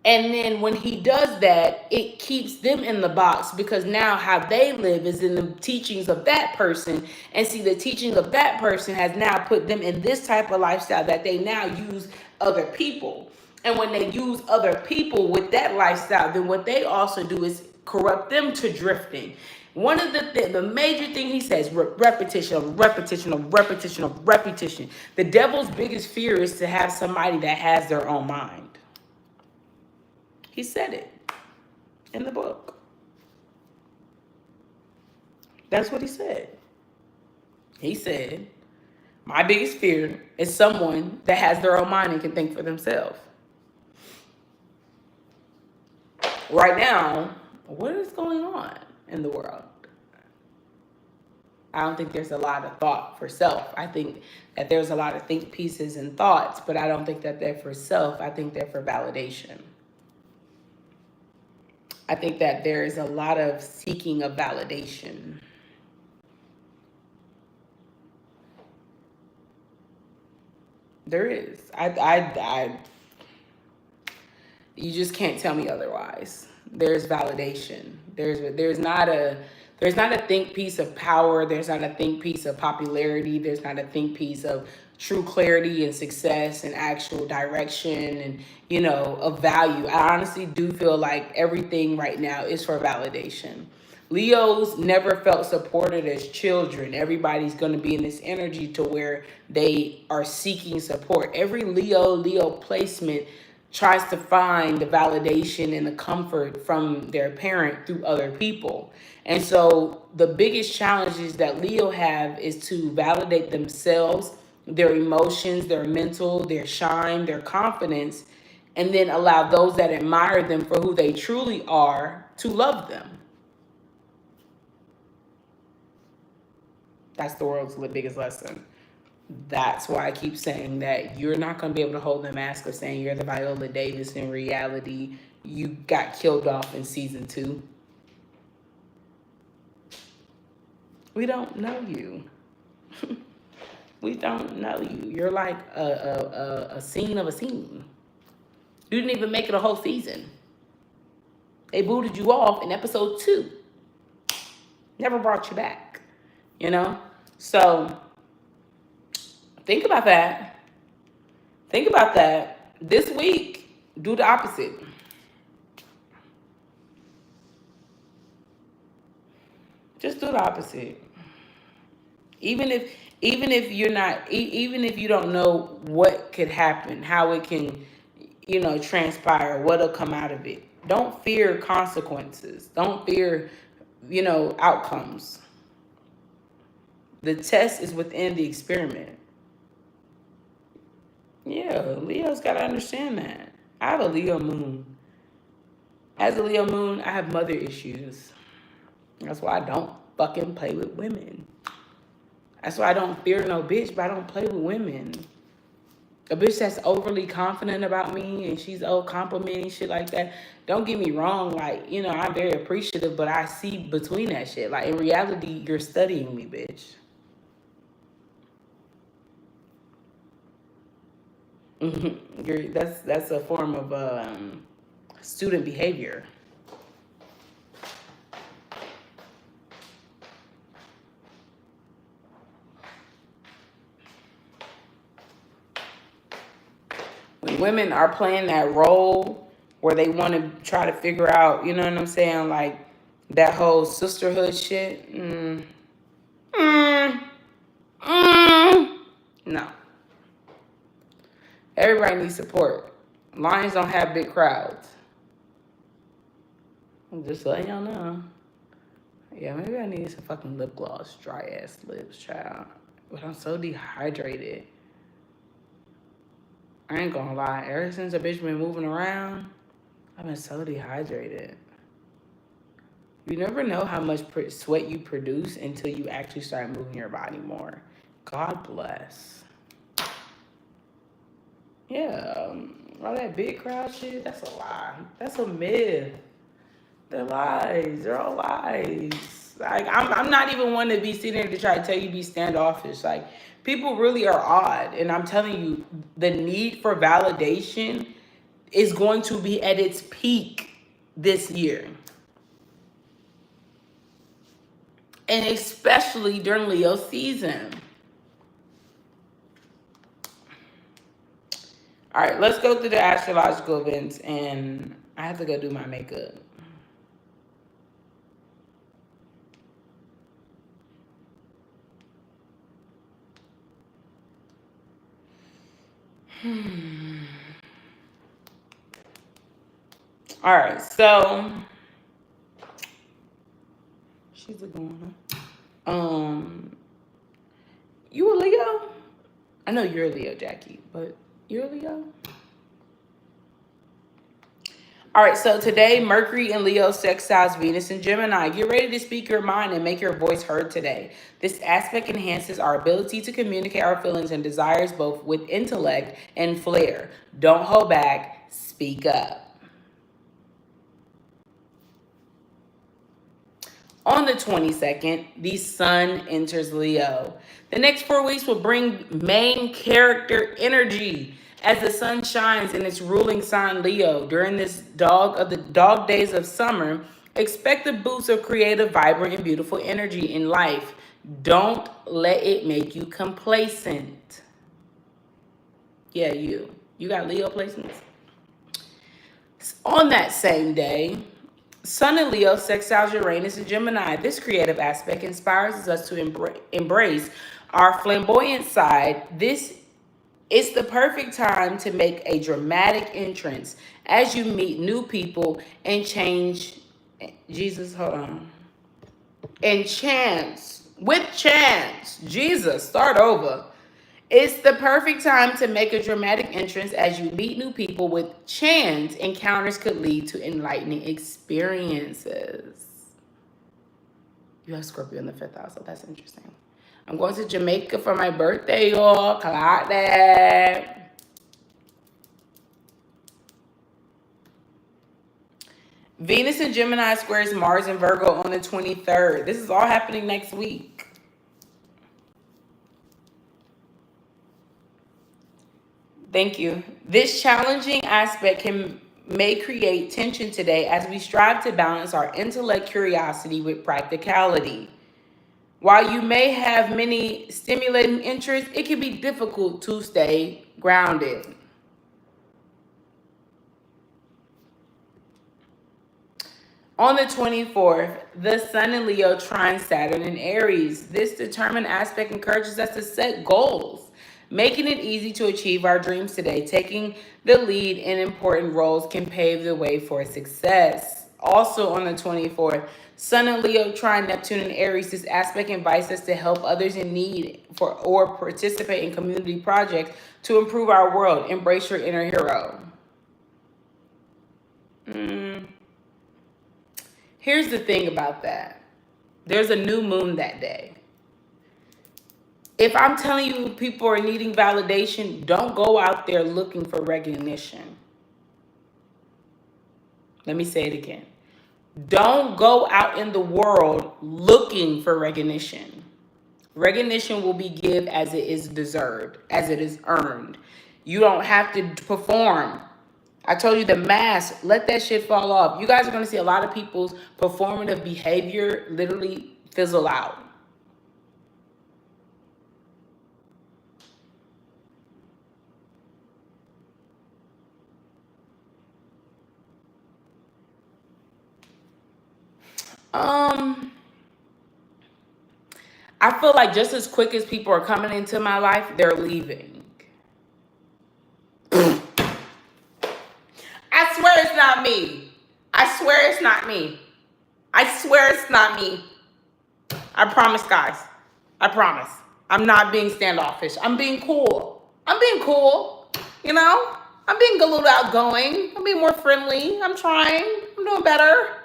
And then when he does that, it keeps them in the box because now how they live is in the teachings of that person. And see, the teachings of that person has now put them in this type of lifestyle that they now use other people. And when they use other people with that lifestyle, then what they also do is corrupt them to drifting. One of the major thing he says, repetition of repetition of repetition of repetition. The devil's biggest fear is to have somebody that has their own mind. He said it in the book. That's what he said. He said, my biggest fear is someone that has their own mind and can think for themselves. Right now, what is going on in the world? I don't think there's a lot of thought for self. I think that there's a lot of think pieces and thoughts, but I don't think that they're for self. I think they're for validation. I think that there is a lot of seeking of validation. There is. You just can't tell me otherwise. there's validation. There's not a think piece of power. There's not a think piece of popularity. There's not a think piece of true clarity and success and actual direction and, of value. I honestly do feel like everything right now is for validation. Leos never felt supported as children. Everybody's going to be in this energy to where they are seeking support. Every Leo placement tries to find the validation and the comfort from their parent through other people. And so the biggest challenges that Leo have is to validate themselves, their emotions, their mental, their shine, their confidence, and then allow those that admire them for who they truly are to love them. That's the world's biggest lesson. That's why I keep saying that you're not going to be able to hold the mask of saying you're the Viola Davis. In reality, you got killed off in season 2. We don't know you. We don't know you. You're like a scene of a scene. You didn't even make it a whole season. They booted you off in episode 2. Never brought you back. So think about that. Think about that. This week, do the opposite. Just do the opposite. Even if you're not, even if you don't know what could happen, how it can, transpire, what'll come out of it. Don't fear consequences. Don't fear, outcomes. The test is within the experiment. Yeah, Leo's got to understand that. I have a Leo moon. As a Leo moon, I have mother issues. That's why I don't fucking play with women. That's why I don't fear no bitch, but I don't play with women. A bitch that's overly confident about me and she's complimenting shit like that. Don't get me wrong, like, I'm very appreciative, but I see between that shit. Like, in reality, you're studying me, bitch. That's a form of student behavior. When women are playing that role where they want to try to figure out, you know what I'm saying, like that whole sisterhood shit. No. Everybody needs support. Lions don't have big crowds. I'm just letting y'all know. Yeah, maybe I need some fucking lip gloss. Dry ass lips, child. But I'm so dehydrated. I ain't gonna lie. Ever since a bitch been moving around, I've been so dehydrated. You never know how much sweat you produce until you actually start moving your body more. God bless. Yeah, all that big crowd shit, that's a lie. That's a myth. They're lies. They're all lies. Like, I'm not even one to be sitting there to try to tell you be standoffish. Like, people really are odd. And I'm telling you, the need for validation is going to be at its peak this year. And especially during Leo season. All right, let's go through the astrological events. And I have to go do my makeup. All right, so she's a going on. You a Leo? I know you're a Leo, Jackie, but you're a Leo? All right, so today, Mercury in Leo sextiles Venus and Gemini. Get ready to speak your mind and make your voice heard today. This aspect enhances our ability to communicate our feelings and desires both with intellect and flair. Don't hold back. Speak up. On the 22nd, the sun enters Leo. The next 4 weeks will bring main character energy As the sun shines in its ruling sign Leo during this dog days of summer, expect a boost of creative, vibrant, and beautiful energy in life. Don't let it make you complacent. Yeah, you. You got Leo placements. On that same day, Sun in Leo sextiles Uranus and Gemini. This creative aspect inspires us to embrace our flamboyant side. This is the perfect time to make a dramatic entrance as you meet new people and change. Jesus, hold on. And Jesus, start over. It's the perfect time to make a dramatic entrance as you meet new people. With chance, encounters could lead to enlightening experiences. You have Scorpio in the 5th house, so that's interesting. I'm going to Jamaica for my birthday, y'all. Clock that. Venus in Gemini squares Mars and Virgo on the 23rd. This is all happening next week. Thank you. This challenging aspect may create tension today as we strive to balance our intellect curiosity with practicality. While you may have many stimulating interests, it can be difficult to stay grounded. On the 24th, the Sun in Leo trines Saturn in Aries. This determined aspect encourages us to set goals, making it easy to achieve our dreams today. Taking the lead in important roles can pave the way for success. Also on the 24th, Sun in Leo trine Neptune in Aries. This aspect invites us to help others in need or participate in community projects to improve our world. Embrace your inner hero. Here's the thing about that. There's a new moon that day. If I'm telling you people are needing validation, don't go out there looking for recognition. Let me say it again. Don't go out in the world looking for recognition. Recognition will be given as it is deserved, as it is earned. You don't have to perform. I told you the mask, let that shit fall off. You guys are going to see a lot of people's performative behavior literally fizzle out. I feel like just as quick as people are coming into my life, they're leaving. I swear it's not me. I swear it's not me. I swear it's not me. I promise, guys. I promise. I'm not being standoffish. I'm being cool. I'm being cool. You know? I'm being a little outgoing. I'm being more friendly. I'm trying. I'm doing better.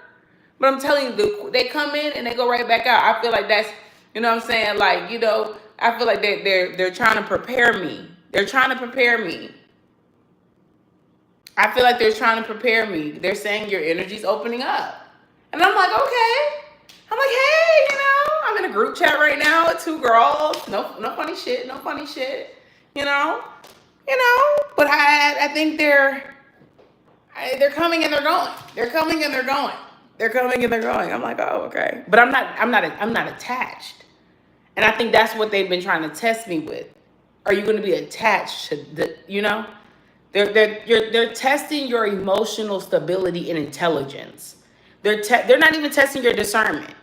But I'm telling you, they come in and they go right back out. I feel like that's, you know what I'm saying? Like, you know, I feel like they're trying to prepare me. They're trying to prepare me. I feel like they're trying to prepare me. They're saying your energy's opening up. And I'm like, okay. I'm like, hey, you know, I'm in a group chat right now with 2 girls. No funny shit. No funny shit. You know. But I think they're coming and they're going. They're coming and they're going. They're coming and they're going. I'm like, oh, okay. But I'm not attached. And I think that's what they've been trying to test me with. Are you going to be attached to the, you know? They're testing your emotional stability and intelligence. They're not even testing your discernment.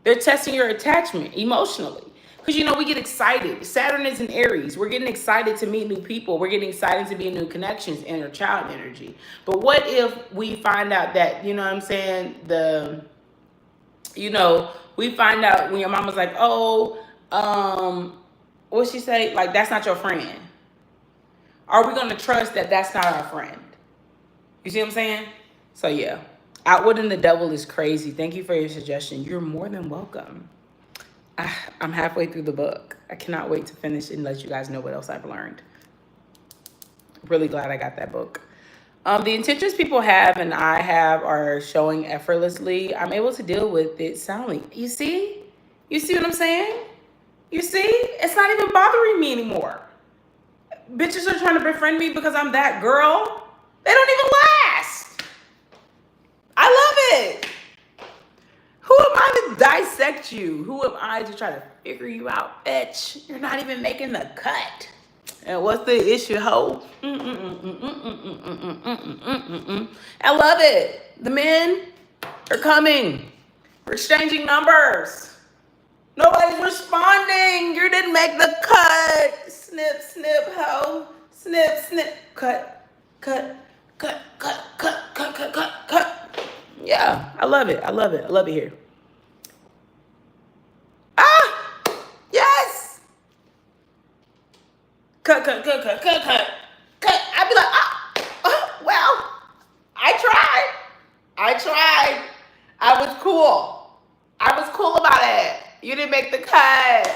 They're testing your attachment emotionally. Because, you know, we get excited. Saturn is in Aries. We're getting excited to meet new people. We're getting excited to be in new connections, inner child energy. But what if we find out that, you know what I'm saying, we find out when your mama's like, oh, what'd she say? Like, that's not your friend. Are we going to trust that that's not our friend? You see what I'm saying? So, yeah. Outwitting the Devil is crazy. Thank you for your suggestion. You're more than welcome. I'm halfway through the book. I cannot wait to finish and let you guys know what else I've learned. Really glad I got that book. The intentions people have and I have are showing effortlessly. I'm able to deal with it soundly. You see? You see what I'm saying? You see? It's not even bothering me anymore. bitches are trying to befriend me because I'm that girl. They don't even last. I love it. Who am I to dissect you? Who am I to try to figure you out, bitch? You're not even making the cut. And what's the issue, ho? I love it. The men are coming. We're exchanging numbers. Nobody's responding. You didn't make the cut. Snip, snip, ho. Snip, snip. Cut, cut, cut, cut, cut, cut, cut, cut, cut. Yeah, I love it. I love it. I love it here. Ah! Yes! Cut, cut, cut, cut, cut, cut. Cut. I'd be like, well, I tried. I was cool. I was cool about it. You didn't make the cut.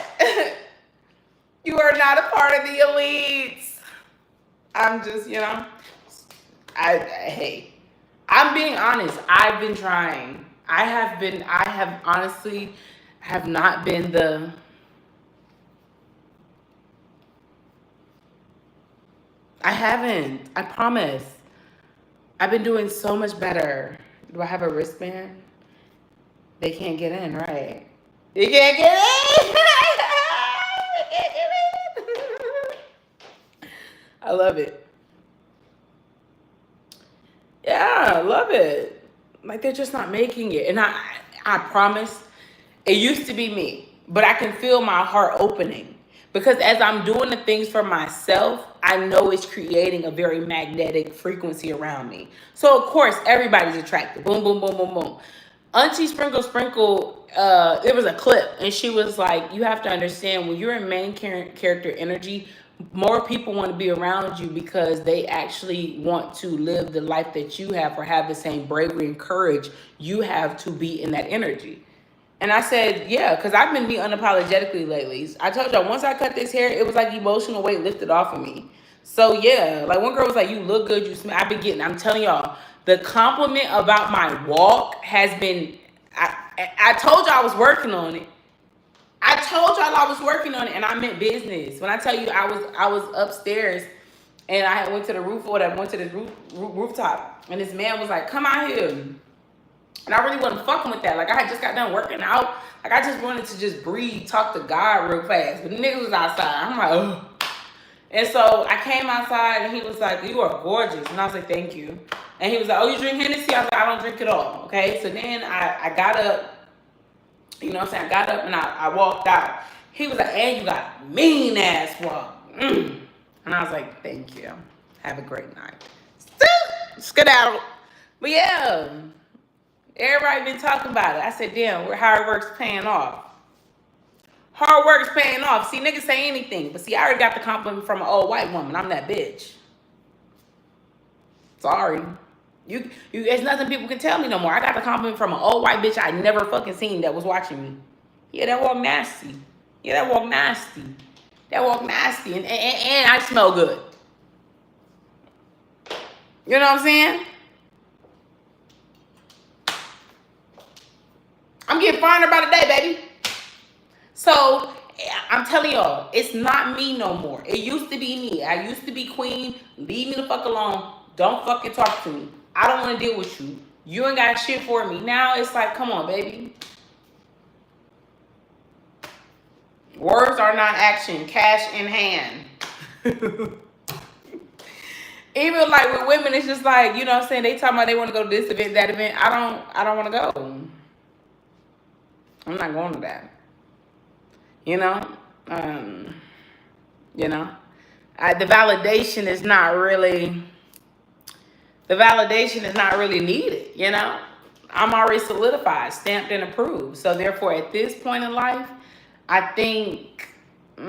You are not a part of the elites. I'm just, hey, I'm being honest. I've been trying. I have honestly have not been I haven't. I promise. I've been doing so much better. Do I have a wristband? They can't get in, right? You can't get in. They can't get in. I love it. Yeah, I love it. Like they're just not making it. And I promise, it used to be me, but I can feel my heart opening. Because as I'm doing the things for myself, I know it's creating a very magnetic frequency around me. So of course, everybody's attracted. Boom, boom, boom, boom, boom. Auntie Sprinkle, it was a clip, and she was like, you have to understand, when you're in main character energy, more people want to be around you because they actually want to live the life that you have or have the same bravery and courage you have to be in that energy. And I said, yeah, because I've been me unapologetically lately. I told y'all, once I cut this hair, it was like emotional weight lifted off of me. So yeah, like one girl was like, you look good, you smell. I've been getting, I'm telling y'all, the compliment about my walk has been, I told y'all I was working on it. I told y'all I was working on it, and I meant business. When I tell you I was upstairs and I went to the roof or whatever, went to the rooftop, and this man was like, come out here. And I really wasn't fucking with that. Like, I had just got done working out. Like, I just wanted to just breathe, talk to God real fast. But the nigga was outside. I'm like, ugh. And so I came outside, and he was like, you are gorgeous. And I was like, thank you. And he was like, oh, you drink Hennessy? I was like, I don't drink it all. Okay? So then I got up. You know what I'm saying? I got up, and I walked out. He was like, and you got a mean-ass walk. And I was like, thank you. Have a great night. Skedaddle. But yeah. Everybody been talking about it. I said, damn, hard work's paying off. Hard work's paying off. See, niggas say anything. But see, I already got the compliment from an old white woman. I'm that bitch. Sorry. There's nothing people can tell me no more. I got the compliment from an old white bitch I never fucking seen that was watching me. Yeah, that walk nasty. Yeah, that walk nasty. That walk nasty. And I smell good. You know what I'm saying? I'm getting finer by the day, baby. So I'm telling y'all, it's not me no more. It used to be me. I used to be queen. Leave me the fuck alone. Don't fucking talk to me. I don't want to deal with you. You ain't got shit for me. Now it's like, come on, baby. Words are not action. Cash in hand. Even like with women, it's just like, you know what I'm saying? They talking about they want to go to this event, that event. I don't want to go. I'm not going to that. You know? The validation is not really needed, you know? I'm already solidified, stamped and approved. So therefore, at this point in life, I think I'm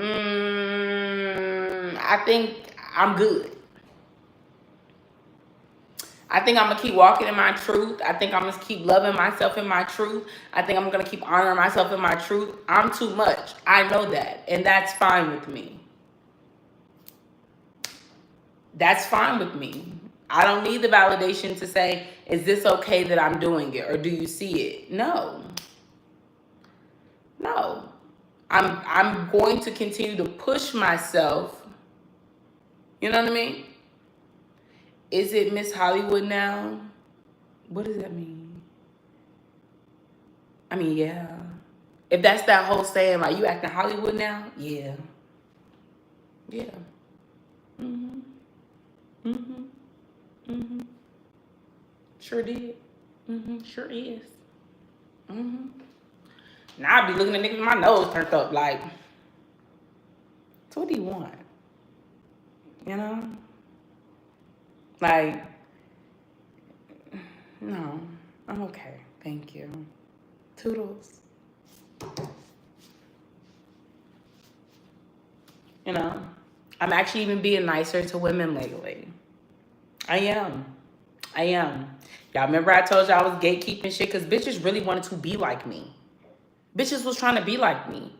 good. I think I'm going to keep walking in my truth. I think I'm going to keep loving myself in my truth. I think I'm going to keep honoring myself in my truth. I'm too much. I know that. And that's fine with me. That's fine with me. I don't need the validation to say, is this okay that I'm doing it? Or do you see it? No. I'm going to continue to push myself You know what I mean? Is it Miss Hollywood now? What does that mean? I mean, yeah. If that's that whole saying, like, you acting Hollywood now? Yeah. Yeah. Mm-hmm. Mm-hmm. Mm-hmm. Sure did. Mm-hmm. Sure is. Mm-hmm. Now I be looking at niggas with my nose turned up, like, so what do you want? You know? Like, no, I'm okay. Thank you. Toodles. You know? I'm actually even being nicer to women lately. I am. I am. Y'all remember I told y'all I was gatekeeping shit because bitches really wanted to be like me. Bitches was trying to be like me.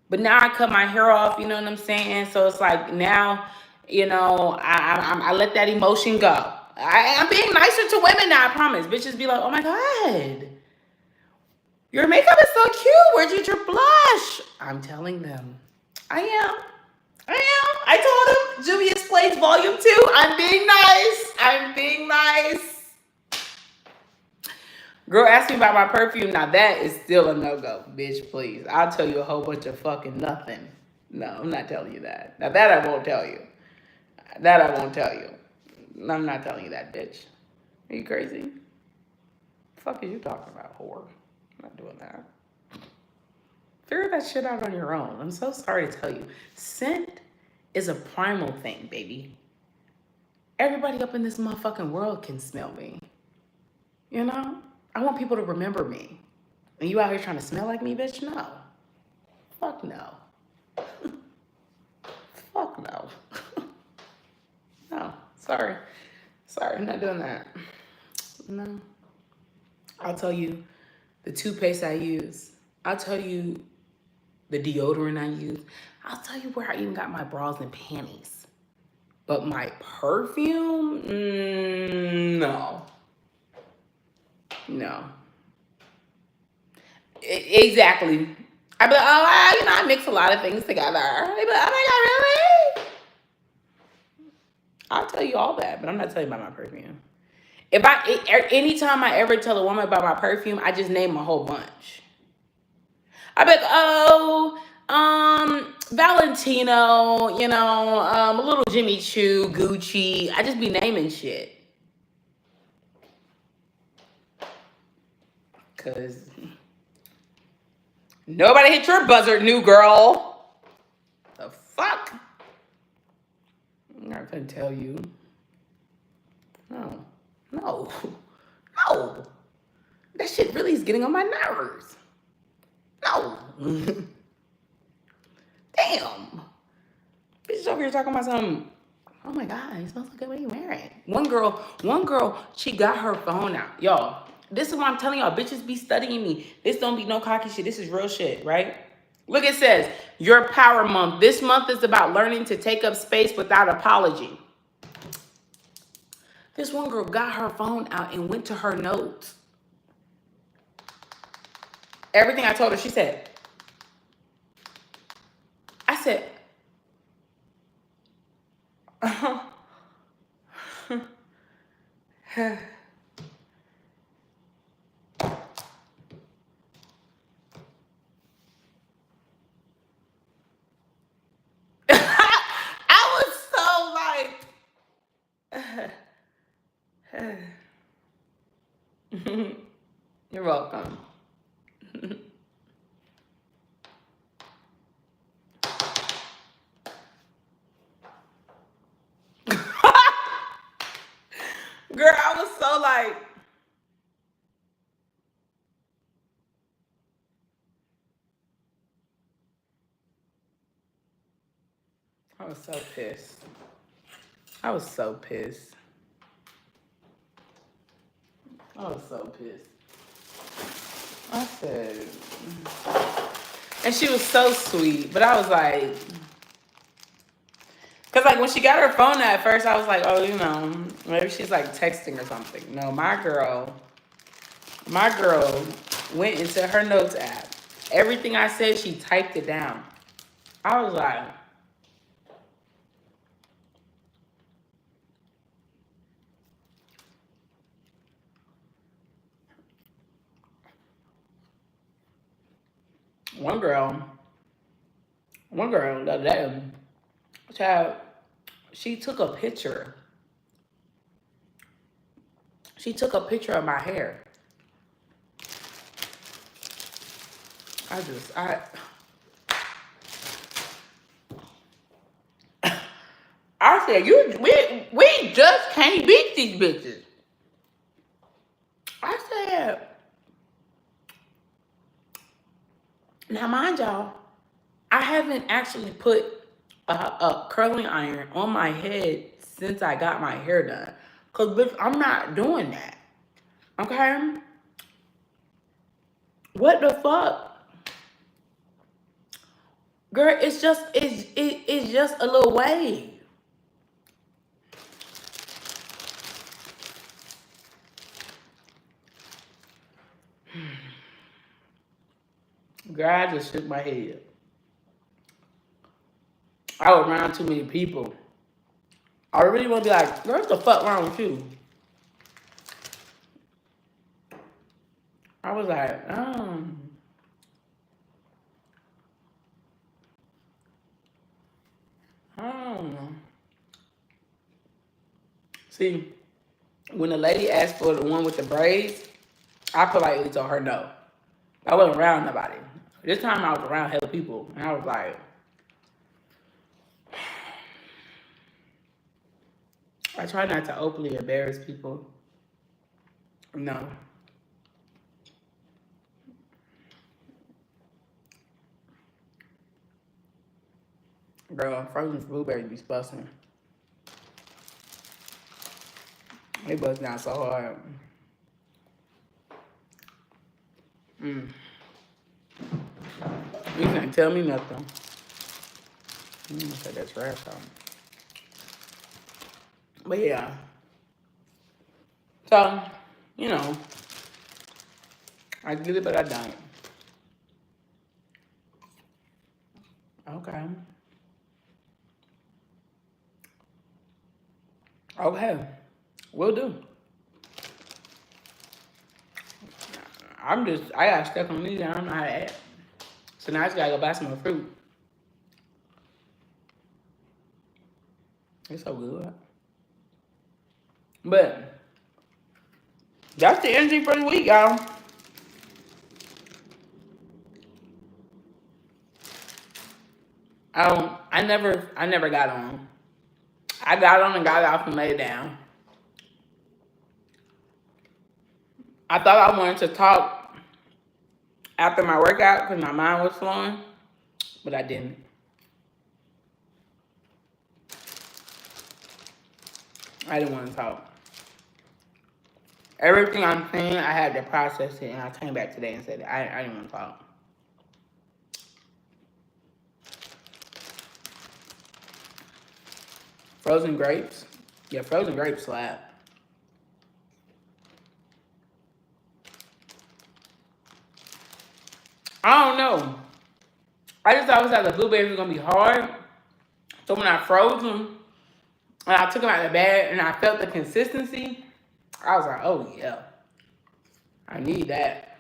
But now I cut my hair off, you know what I'm saying? So it's like now, you know, I let that emotion go. I'm being nicer to women now, I promise. Bitches be like, oh my God, your makeup is so cute. Where'd you get your blush? I'm telling them. I am. I told him, Julius Plays Volume 2. I'm being nice. I'm being nice. Girl asked me about my perfume. Now that is still a no-go, bitch, please. I'll tell you a whole bunch of fucking nothing. No, I'm not telling you that. Now that I won't tell you. That I won't tell you. I'm not telling you that, bitch. Are you crazy? The fuck is you talking about, whore? I'm not doing that. Figure that shit out on your own. I'm so sorry to tell you. Scent is a primal thing, baby. Everybody up in this motherfucking world can smell me. You know? I want people to remember me. And you out here trying to smell like me, bitch? No. Fuck no. Fuck no. No. Sorry. Sorry, I'm not doing that. No. I'll tell you the toothpaste I use. I'll tell you the deodorant I use. I'll tell you where I even got my bras and panties. But my perfume? No. No. Exactly. I'd be like, oh, you know, I mix a lot of things together. They'd be like, oh my God, really? I'll tell you all that, but I'm not telling you about my perfume. Anytime I ever tell a woman about my perfume, I just name a whole bunch. I'd be like, oh, Valentino, you know, a little Jimmy Choo, Gucci. I just be naming shit. Cause nobody hit your buzzer, new girl. The fuck? I'm not gonna tell you. No. No. No. That shit really is getting on my nerves. No. Damn. Bitch over here talking about something. Oh my God, it smells so good. What are you wearing? One girl, she got her phone out. Y'all, this is what I'm telling y'all. Bitches be studying me. This don't be no cocky shit. This is real shit, right? Look, it says, your power month. This month is about learning to take up space without apology. This one girl got her phone out and went to her notes. Everything I told her, she said. I said, I was so like, you're welcome. Girl, I was so like, I was so pissed. I was so pissed. I was so pissed. I said, and she was so sweet, but I was like, because like when she got her phone at first, I was like, oh, you know, maybe she's like texting or something. No, my girl went into her notes app. Everything I said, she typed it down. I was like, One girl the other day, child, she took a picture. She took a picture of my hair. I said, we just can't beat these bitches. I said, now mind y'all, I haven't actually put a curling iron on my head since I got my hair done. Cause bitch, I'm not doing that. Okay? What the fuck? Girl, it's just a little wave. Girl, I just shook my head. I was around too many people. I really want to be like, girl, what the fuck wrong with you? I was like, oh. See, when the lady asked for the one with the braids, I politely told her no. I wasn't around nobody. This time I was around hella people, and I was like, I try not to openly embarrass people. No. Girl, frozen blueberries be busting. They bust down so hard. You can't tell me nothing. I'm gonna take that trash out. But yeah. So, you know, I get it, but I don't. Okay. Okay. Will do. I got stuck on these and I don't know how to act. So now I just gotta go buy some more fruit. It's so good. But that's the energy for the week, y'all. I never got on. I got on and got off and laid down. I thought I wanted to talk after my workout because my mind was flowing, but I didn't. I didn't want to talk. Everything I'm saying, I had to process it, and I came back today and said I didn't want to talk. Frozen grapes? Yeah, frozen grapes slap. I don't know. I just thought the blueberries were going to be hard. So when I froze them, and I took them out of the bag, and I felt the consistency, I was like, oh, yeah. I need that.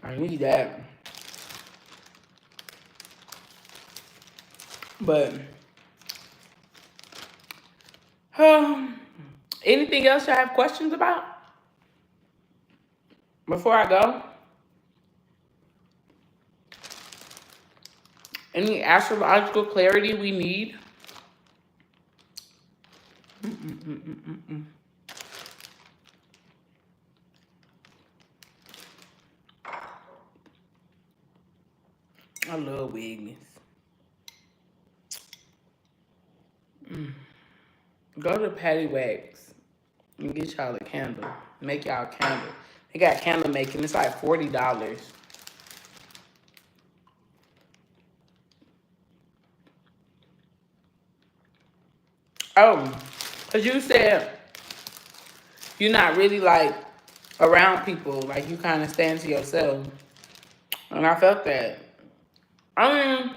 I need that. But, anything else you have questions about before I go? Any astrological clarity we need? I love wigness. Go to Patty Wax and get y'all a candle. Make y'all a candle. They got candle making. It's like $40. Oh, because you said you're not really like around people. Like you kind of stand to yourself. And I felt that. I mean,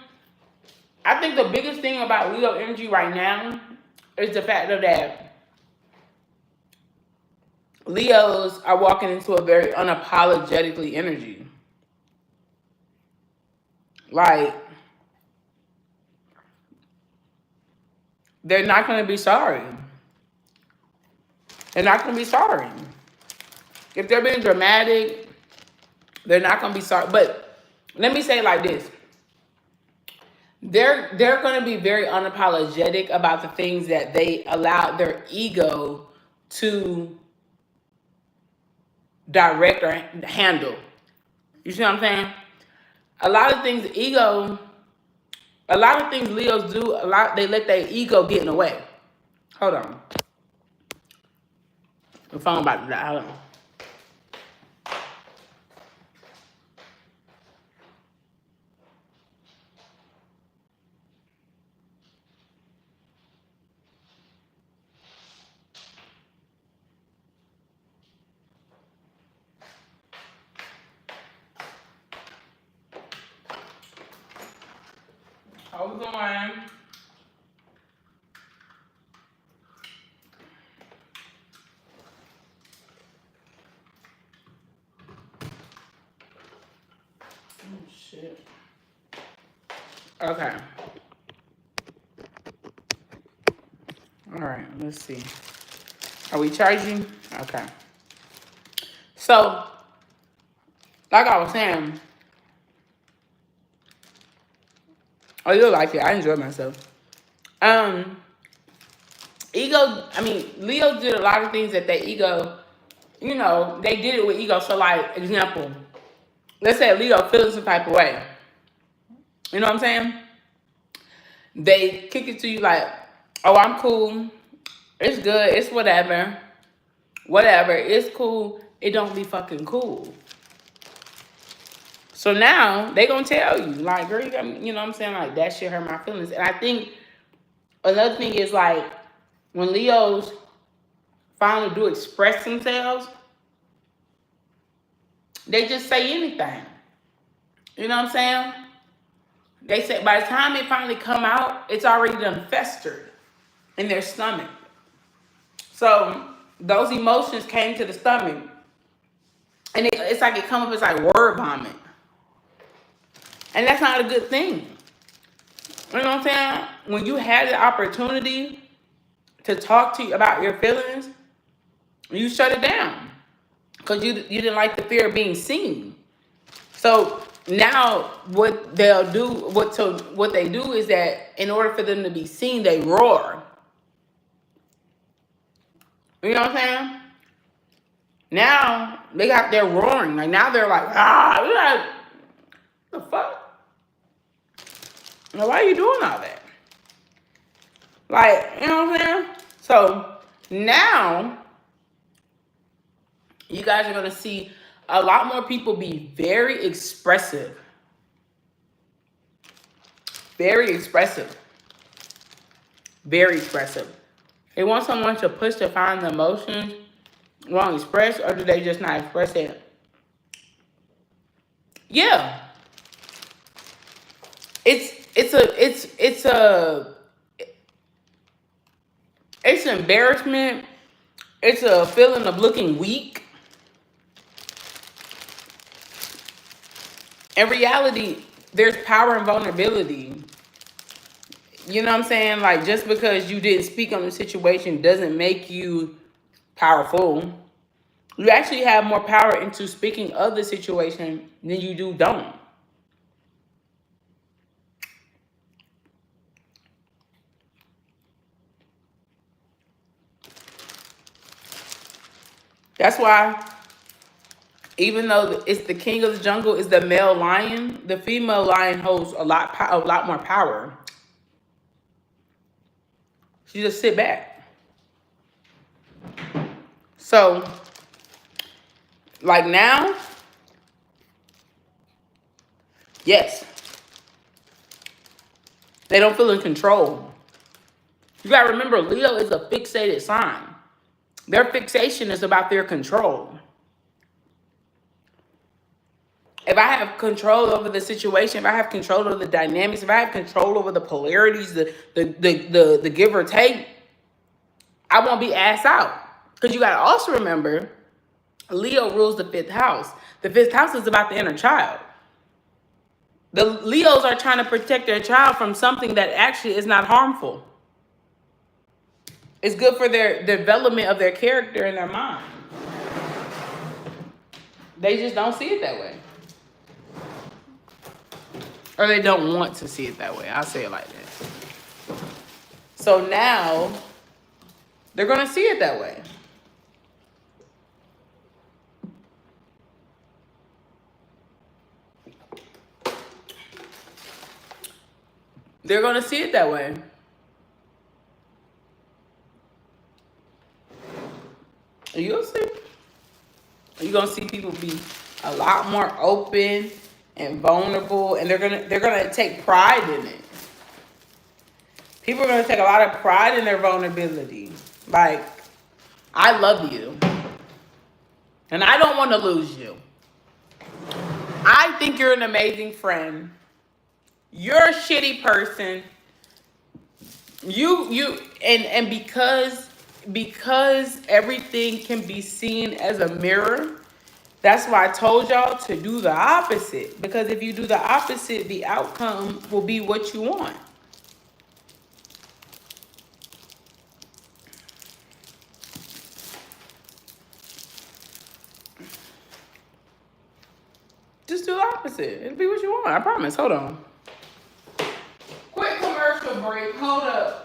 I think the biggest thing about Leo energy right now is the fact of that Leos are walking into a very unapologetically energy. Like, they're not going to be sorry. They're not going to be sorry. If they're being dramatic, they're not going to be sorry. But let me say it like this. They're going to be very unapologetic about the things that they allowed their ego to direct or handle. You see what I'm saying? A lot of things Leos do, they let their ego get in the way. Hold on. The phone about to die. Hold on. Hold on. Oh, shit. Okay. All right, let's see. Are we charging? Okay. So, like I was saying, oh, you like it. I enjoyed myself. Leo did a lot of things that their ego, they did it with ego. So, like, example, let's say Leo feels some type of way. You know what I'm saying? They kick it to you like, oh, I'm cool. It's good. It's whatever. Whatever. It's cool. It don't be fucking cool. So now they gonna tell you, like, girl, you know what I'm saying? Like, that shit hurt my feelings. And I think another thing is, like, when Leos finally do express themselves, they just say anything. You know what I'm saying? They say by the time it finally come out, it's already done festered in their stomach. So those emotions came to the stomach, and it's like it come up as like word vomit. And that's not a good thing. You know what I'm saying? When you had the opportunity to talk to you about your feelings, you shut it down because you didn't like the fear of being seen. So now what they do is that in order for them to be seen, they roar. You know what I'm saying? Now they're roaring. Like now they're like, what the fuck? Now, why are you doing all that? Like, you know what I'm saying? So now you guys are going to see a lot more people be very expressive. Very expressive. Very expressive. They want someone to push to find the emotions won't express, or do they just not express it? Yeah. It's embarrassment. It's a feeling of looking weak. In reality, there's power and vulnerability. You know what I'm saying? Like, just because you didn't speak on the situation doesn't make you powerful. You actually have more power into speaking of the situation than you don't. That's why, even though it's the king of the jungle is the male lion, the female lion holds a lot more power. She just sit back. So, like now, yes, they don't feel in control. You gotta remember, Leo is a fixated sign. Their fixation is about their control. If I have control over the situation, if I have control over the dynamics, if I have control over the polarities, the give or take, I won't be ass out. Because you got to also remember, Leo rules the 5th house. The 5th house is about the inner child. The Leos are trying to protect their child from something that actually is not harmful. It's good for their development of their character and their mind. They just don't see it that way. Or they don't want to see it that way. I'll say it like that. So now, they're going to see it that way. They're going to see it that way. You'll see. You're going to see people be a lot more open and vulnerable, and they're gonna take pride in it. People are gonna take a lot of pride in their vulnerability. Like, I love you, and I don't want to lose you. I think you're an amazing friend. You're a shitty person. And because everything can be seen as a mirror. That's why I told y'all to do the opposite. Because if you do the opposite, the outcome will be what you want. Just do the opposite. It'll be what you want. I promise. Hold on. Quick commercial break. Hold up.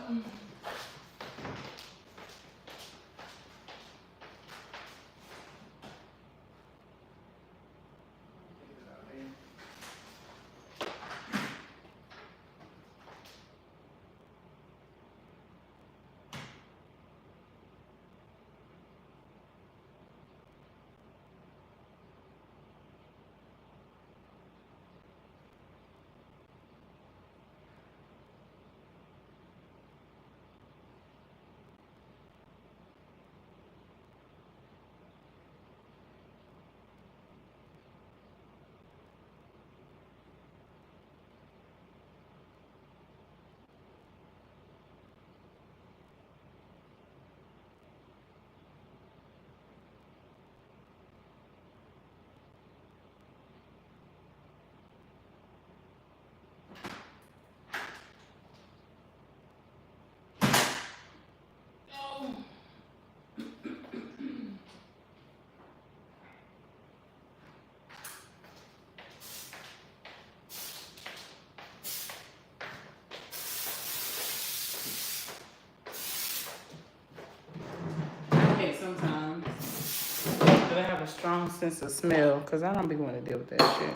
A strong sense of smell, because I don't be want to deal with that shit.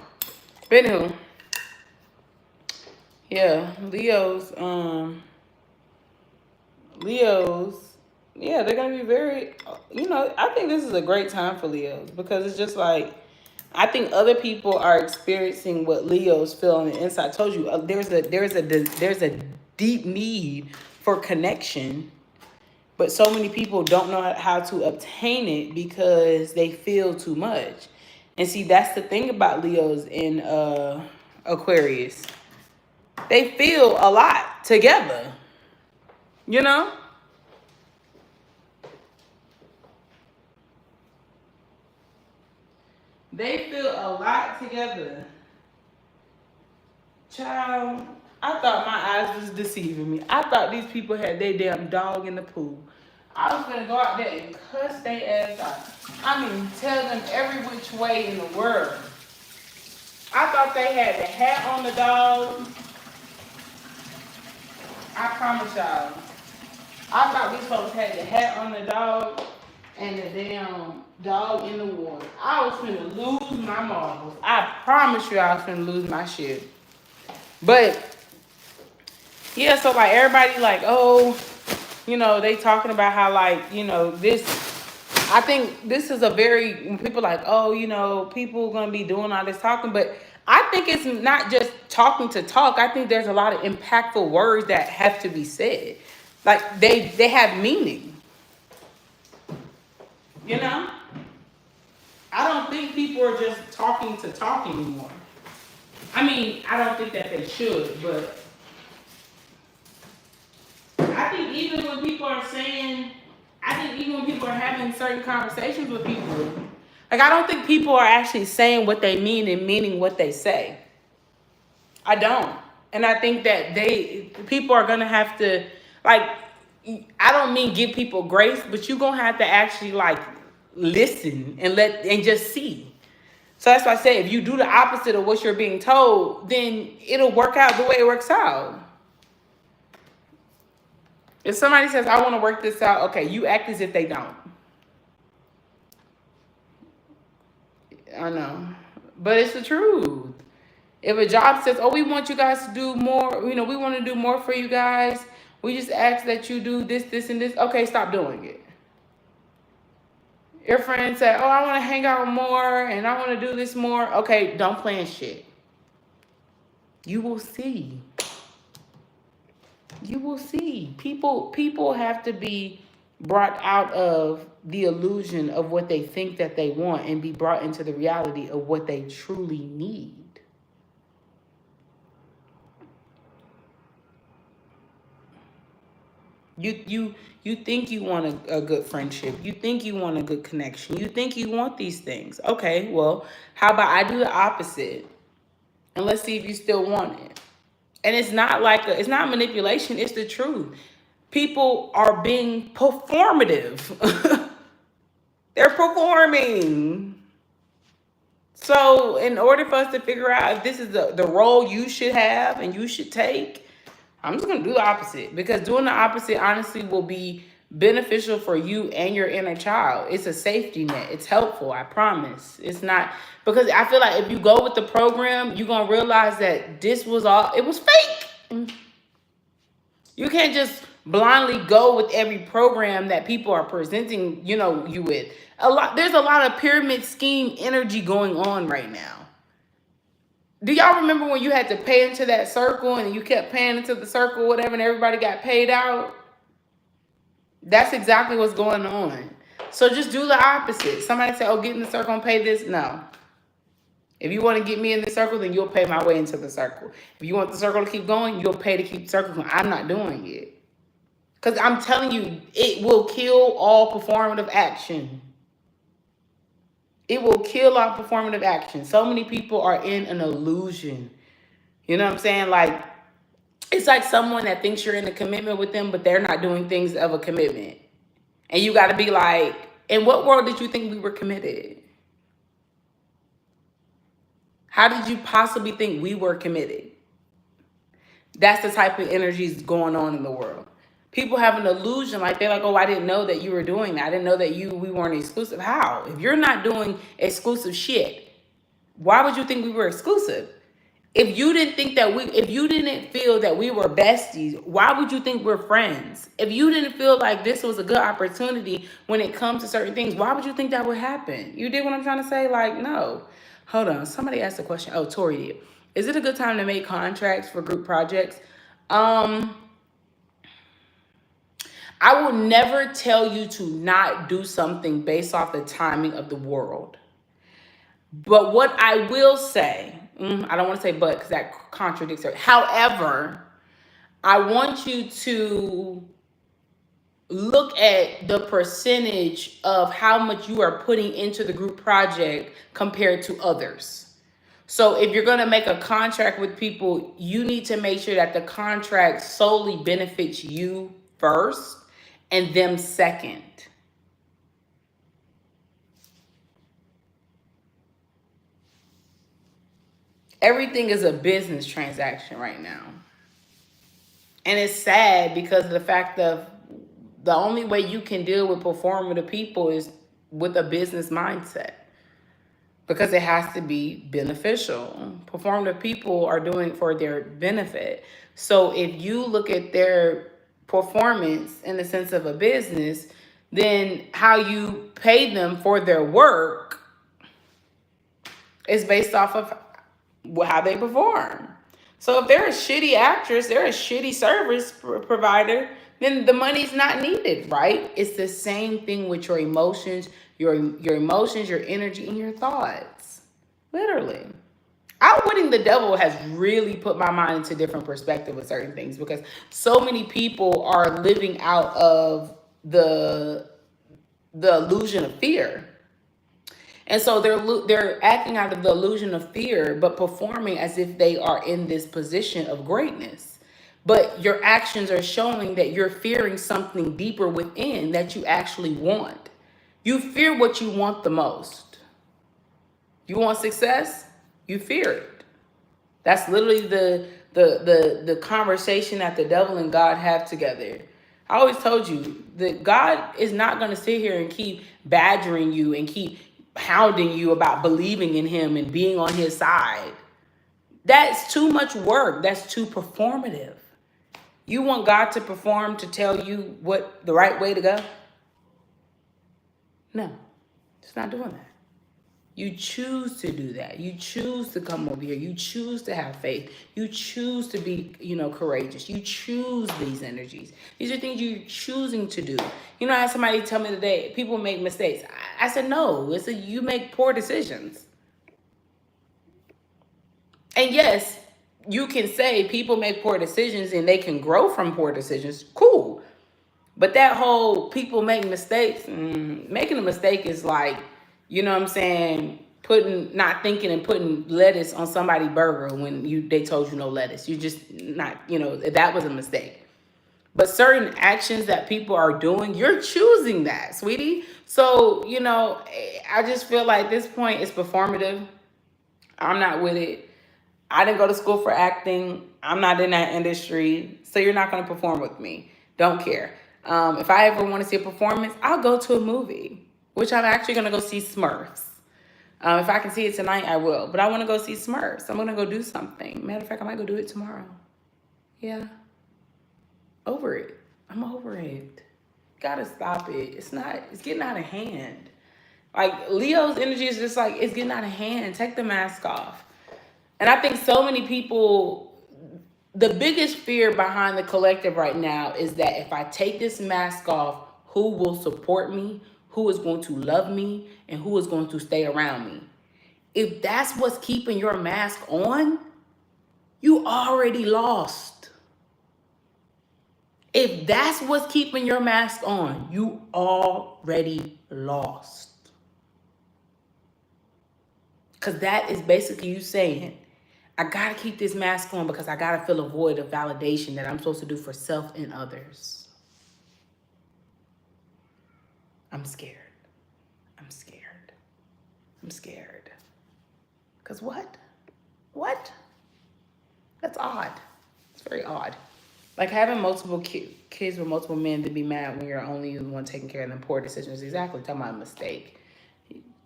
But anywho, yeah, Leos, yeah, they're gonna be very, I think this is a great time for Leos, because it's just like, I think other people are experiencing what Leos feel on the inside. I told you, there's a deep need for connection. But so many people don't know how to obtain it because they feel too much. And see, that's the thing about Leos in Aquarius. They feel a lot together. You know? They feel a lot together. Child, I thought my eyes was deceiving me. I thought these people had their damn dog in the pool. I was gonna go out there and cuss their ass out. I mean, tell them every which way in the world. I thought they had the hat on the dog. I promise y'all. I thought these folks had the hat on the dog and the damn dog in the water. I was finna lose my marbles. I promise you I was finna lose my shit. But, yeah, so like everybody like, oh, they talking about how like, this, I think this is a very, when people like, oh, people gonna be doing all this talking, but I think it's not just talking to talk. I think there's a lot of impactful words that have to be said. Like they have meaning. I don't think people are just talking to talk anymore. I mean, I don't think that they should, but I think even when people are saying, I I think even when people are having certain conversations with people, like I don't think people are actually saying what they mean and meaning what they say. I don't. And I think that people are gonna have to, like, I don't mean give people grace, but you're gonna have to actually like listen and just see. So that's why I say if you do the opposite of what you're being told, then it'll work out the way it works out. If somebody says, I want to work this out, okay, you act as if they don't. I know. But it's the truth. If a job says, oh, we want you guys to do more, we want to do more for you guys. We just ask that you do this, this, and this. Okay, stop doing it. Your friend said, oh, I want to hang out more and I want to do this more. Okay, don't plan shit. You will see. You will see. People have to be brought out of the illusion of what they think that they want and be brought into the reality of what they truly need. You think you want a good friendship. You think you want a good connection. You think you want these things. Okay, well, how about I do the opposite? And let's see if you still want it. And it's not like it's not manipulation, it's the truth. People are being performative. They're performing. So in order for us to figure out if this is the role you should have and you should take, I'm just going to do the opposite. Because doing the opposite, honestly, will be beneficial for you and your inner child. It's a safety net. It's helpful, I promise. It's not, because I feel like if you go with the program, you're going to realize that this was all, it was fake. You can't just blindly go with every program that people are presenting, you with. There's a lot of pyramid scheme energy going on right now. Do y'all remember when you had to pay into that circle and you kept paying into the circle, whatever, and everybody got paid out? That's exactly what's going on. So just do the opposite. Somebody say, oh, get in the circle and pay this. No. If you want to get me in the circle, then you'll pay my way into the circle. If you want the circle to keep going, you'll pay to keep the circle going. I'm not doing it. Because I'm telling you, it will kill all performative action. It will kill our performative action. So many people are in an illusion. You know what I'm saying? Like, it's like someone that thinks you're in a commitment with them, but they're not doing things of a commitment. And you got to be like, in what world did you think we were committed? How did you possibly think we were committed? That's the type of energies going on in the world. People have an illusion, like they're like, oh, I didn't know that you were doing that. I didn't know that we weren't exclusive. How? If you're not doing exclusive shit, why would you think we were exclusive? If you didn't feel that we were besties, why would you think we're friends? If you didn't feel like this was a good opportunity when it comes to certain things, why would you think that would happen? You did what I'm trying to say? Like, no. Hold on. Somebody asked a question. Oh, Tori did. Is it a good time to make contracts for group projects? I will never tell you to not do something based off the timing of the world. But what I will say, I don't want to say but because that contradicts it. However, I want you to look at the percentage of how much you are putting into the group project compared to others. So if you're going to make a contract with people, you need to make sure that the contract solely benefits you first and them second. Everything is a business transaction right now. And it's sad because of the fact of the only way you can deal with performative people is with a business mindset. Because it has to be beneficial. Performative people are doing it for their benefit. So if you look at their performance in the sense of a business, then how you pay them for their work is based off of how they perform. So if they're a shitty actress, they're a shitty service provider, then the money's not needed, right? It's the same thing with your emotions, your emotions, your energy, and your thoughts. Literally. Outwitting the devil has really put my mind into different perspective with certain things because so many people are living out of the the illusion of fear. And so they're acting out of the illusion of fear, but performing as if they are in this position of greatness. But your actions are showing that you're fearing something deeper within that you actually want. You fear what you want the most. You want success, you fear it. That's literally the conversation that the devil and God have together. I always told you that God is not going to sit here and keep badgering you and keep hounding you about believing in him and being on his side. That's too much work. That's too performative. You want God to perform to tell you what the right way to go? No, it's not doing that. You choose to do that. You choose to come over here. You choose to have faith. You choose to be, courageous. You choose these energies. These are things you're choosing to do. I had somebody tell me today, people make mistakes. I said, no, you make poor decisions. And yes, you can say people make poor decisions and they can grow from poor decisions. Cool. But that whole people make mistakes, making a mistake is like, what I'm saying, not thinking and putting lettuce on somebody's burger when they told you no lettuce. You just not, that was a mistake. But certain actions that people are doing, you're choosing that, sweetie. So, I just feel like this point is performative. I'm not with it. I didn't go to school for acting. I'm not in that industry. So you're not going to perform with me. Don't care. If I ever want to see a performance, I'll go to a movie, which I'm actually going to go see Smurfs. If I can see it tonight, I will. But I want to go see Smurfs. I'm going to go do something. Matter of fact, I might go do it tomorrow. Yeah. Over it. I'm over it. Gotta stop it. It's getting out of hand. Like, Leo's energy is just like, it's getting out of hand. Take the mask off. And I think so many people, the biggest fear behind the collective right now is that if I take this mask off, who will support me, who is going to love me, and who is going to stay around me? If that's what's keeping your mask on, you already lost. If that's what's keeping your mask on, you already lost. Because that is basically you saying, I got to keep this mask on because I got to fill a void of validation that I'm supposed to do for self and others. I'm scared. I'm scared. I'm scared. Because what? What? That's odd. It's very odd. Like having multiple kids with multiple men to be mad when you're only the one taking care of them poor decisions. Exactly. Talking about a mistake.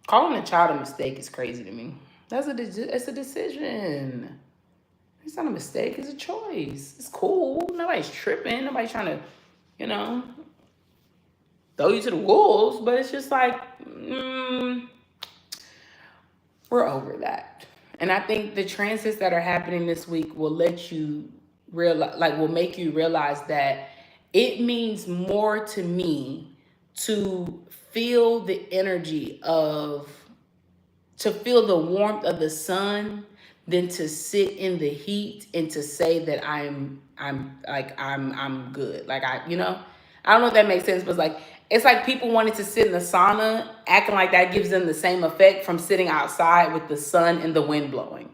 Calling a child a mistake is crazy to me. It's a decision. It's not a mistake. It's a choice. It's cool. Nobody's tripping. Nobody's trying to, throw you to the wolves. But it's just like, we're over that. And I think the transits that are happening this week will let you realize, will make you realize that it means more to me to feel the energy to feel the warmth of the sun than to sit in the heat and to say that I'm good. Like I don't know if that makes sense, but it's like people wanting to sit in the sauna, acting like that gives them the same effect from sitting outside with the sun and the wind blowing.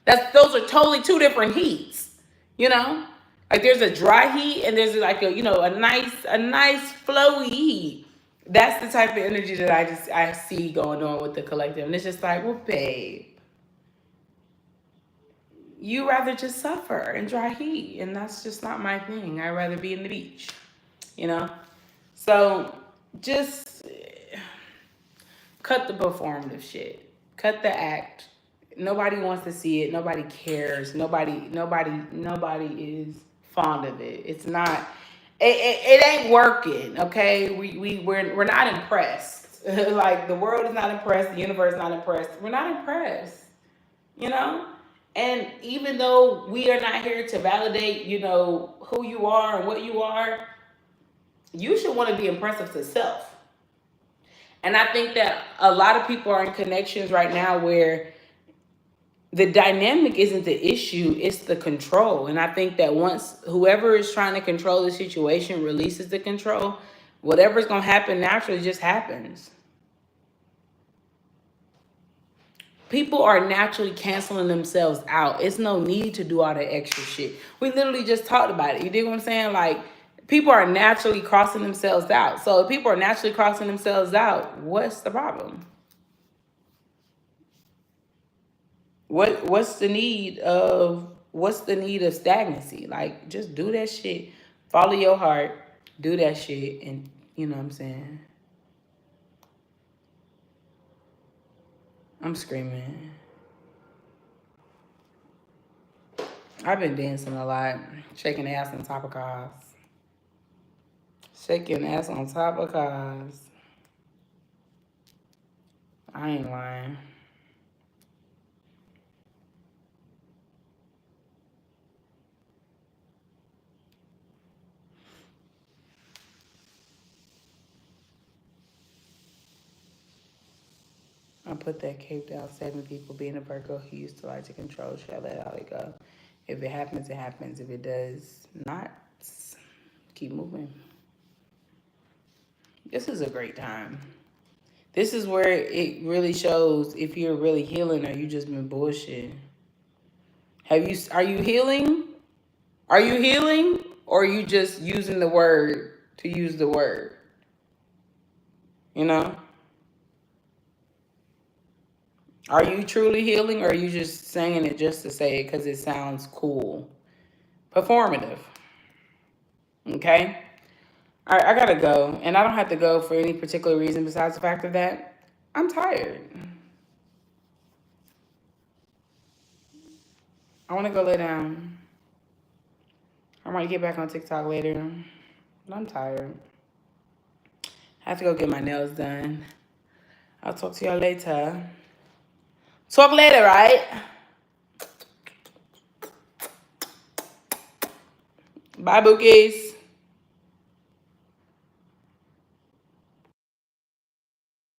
Those are totally two different heats. Like there's a dry heat and there's like a nice flowy heat. That's the type of energy that I see going on with the collective. And it's just like, well, babe, you rather just suffer in dry heat. And that's just not my thing. I'd rather be in the beach, So just cut the performative shit. Cut the act. Nobody wants to see it. Nobody cares. Nobody is fond of it. It's not. It ain't working. Okay, we're not impressed. Like the world is not impressed. The universe is not impressed. We're not impressed. And even though we are not here to validate, who you are and what you are, you should want to be impressive to self. And I think that a lot of people are in connections right now where the dynamic isn't the issue, it's the control. And I think that once whoever is trying to control the situation releases the control, Whatever's going to happen naturally just happens. People are naturally canceling themselves out. It's no need to do all that extra shit. We literally just talked about it. You dig what I'm saying? Like, people are naturally crossing themselves out. So if people are naturally crossing themselves out, what's the problem? What's the need of stagnancy? Like, just do that shit. Follow your heart. Do that shit, and you know what I'm saying? I'm screaming. I've been dancing a lot, shaking ass on top of cars. Shaking ass on top of cars. I ain't lying. I put that cape down. 7 people. Being a Virgo, he used to like to control shit. Let how it go. If it happens, it happens. If it does not, keep moving. This is a great time. This is where it really shows if you're really healing or you just been bullshit. Are you healing? Are you healing? Or are you just using the word to use the word? You know? Are you truly healing, or are you just saying it just to say it because it sounds cool? Performative. Okay? All right, I gotta go. And I don't have to go for any particular reason besides the fact of that I'm tired. I want to go lay down. I might get back on TikTok later. But I'm tired. I have to go get my nails done. I'll talk to y'all later. Talk later, right? Bye, Bookies.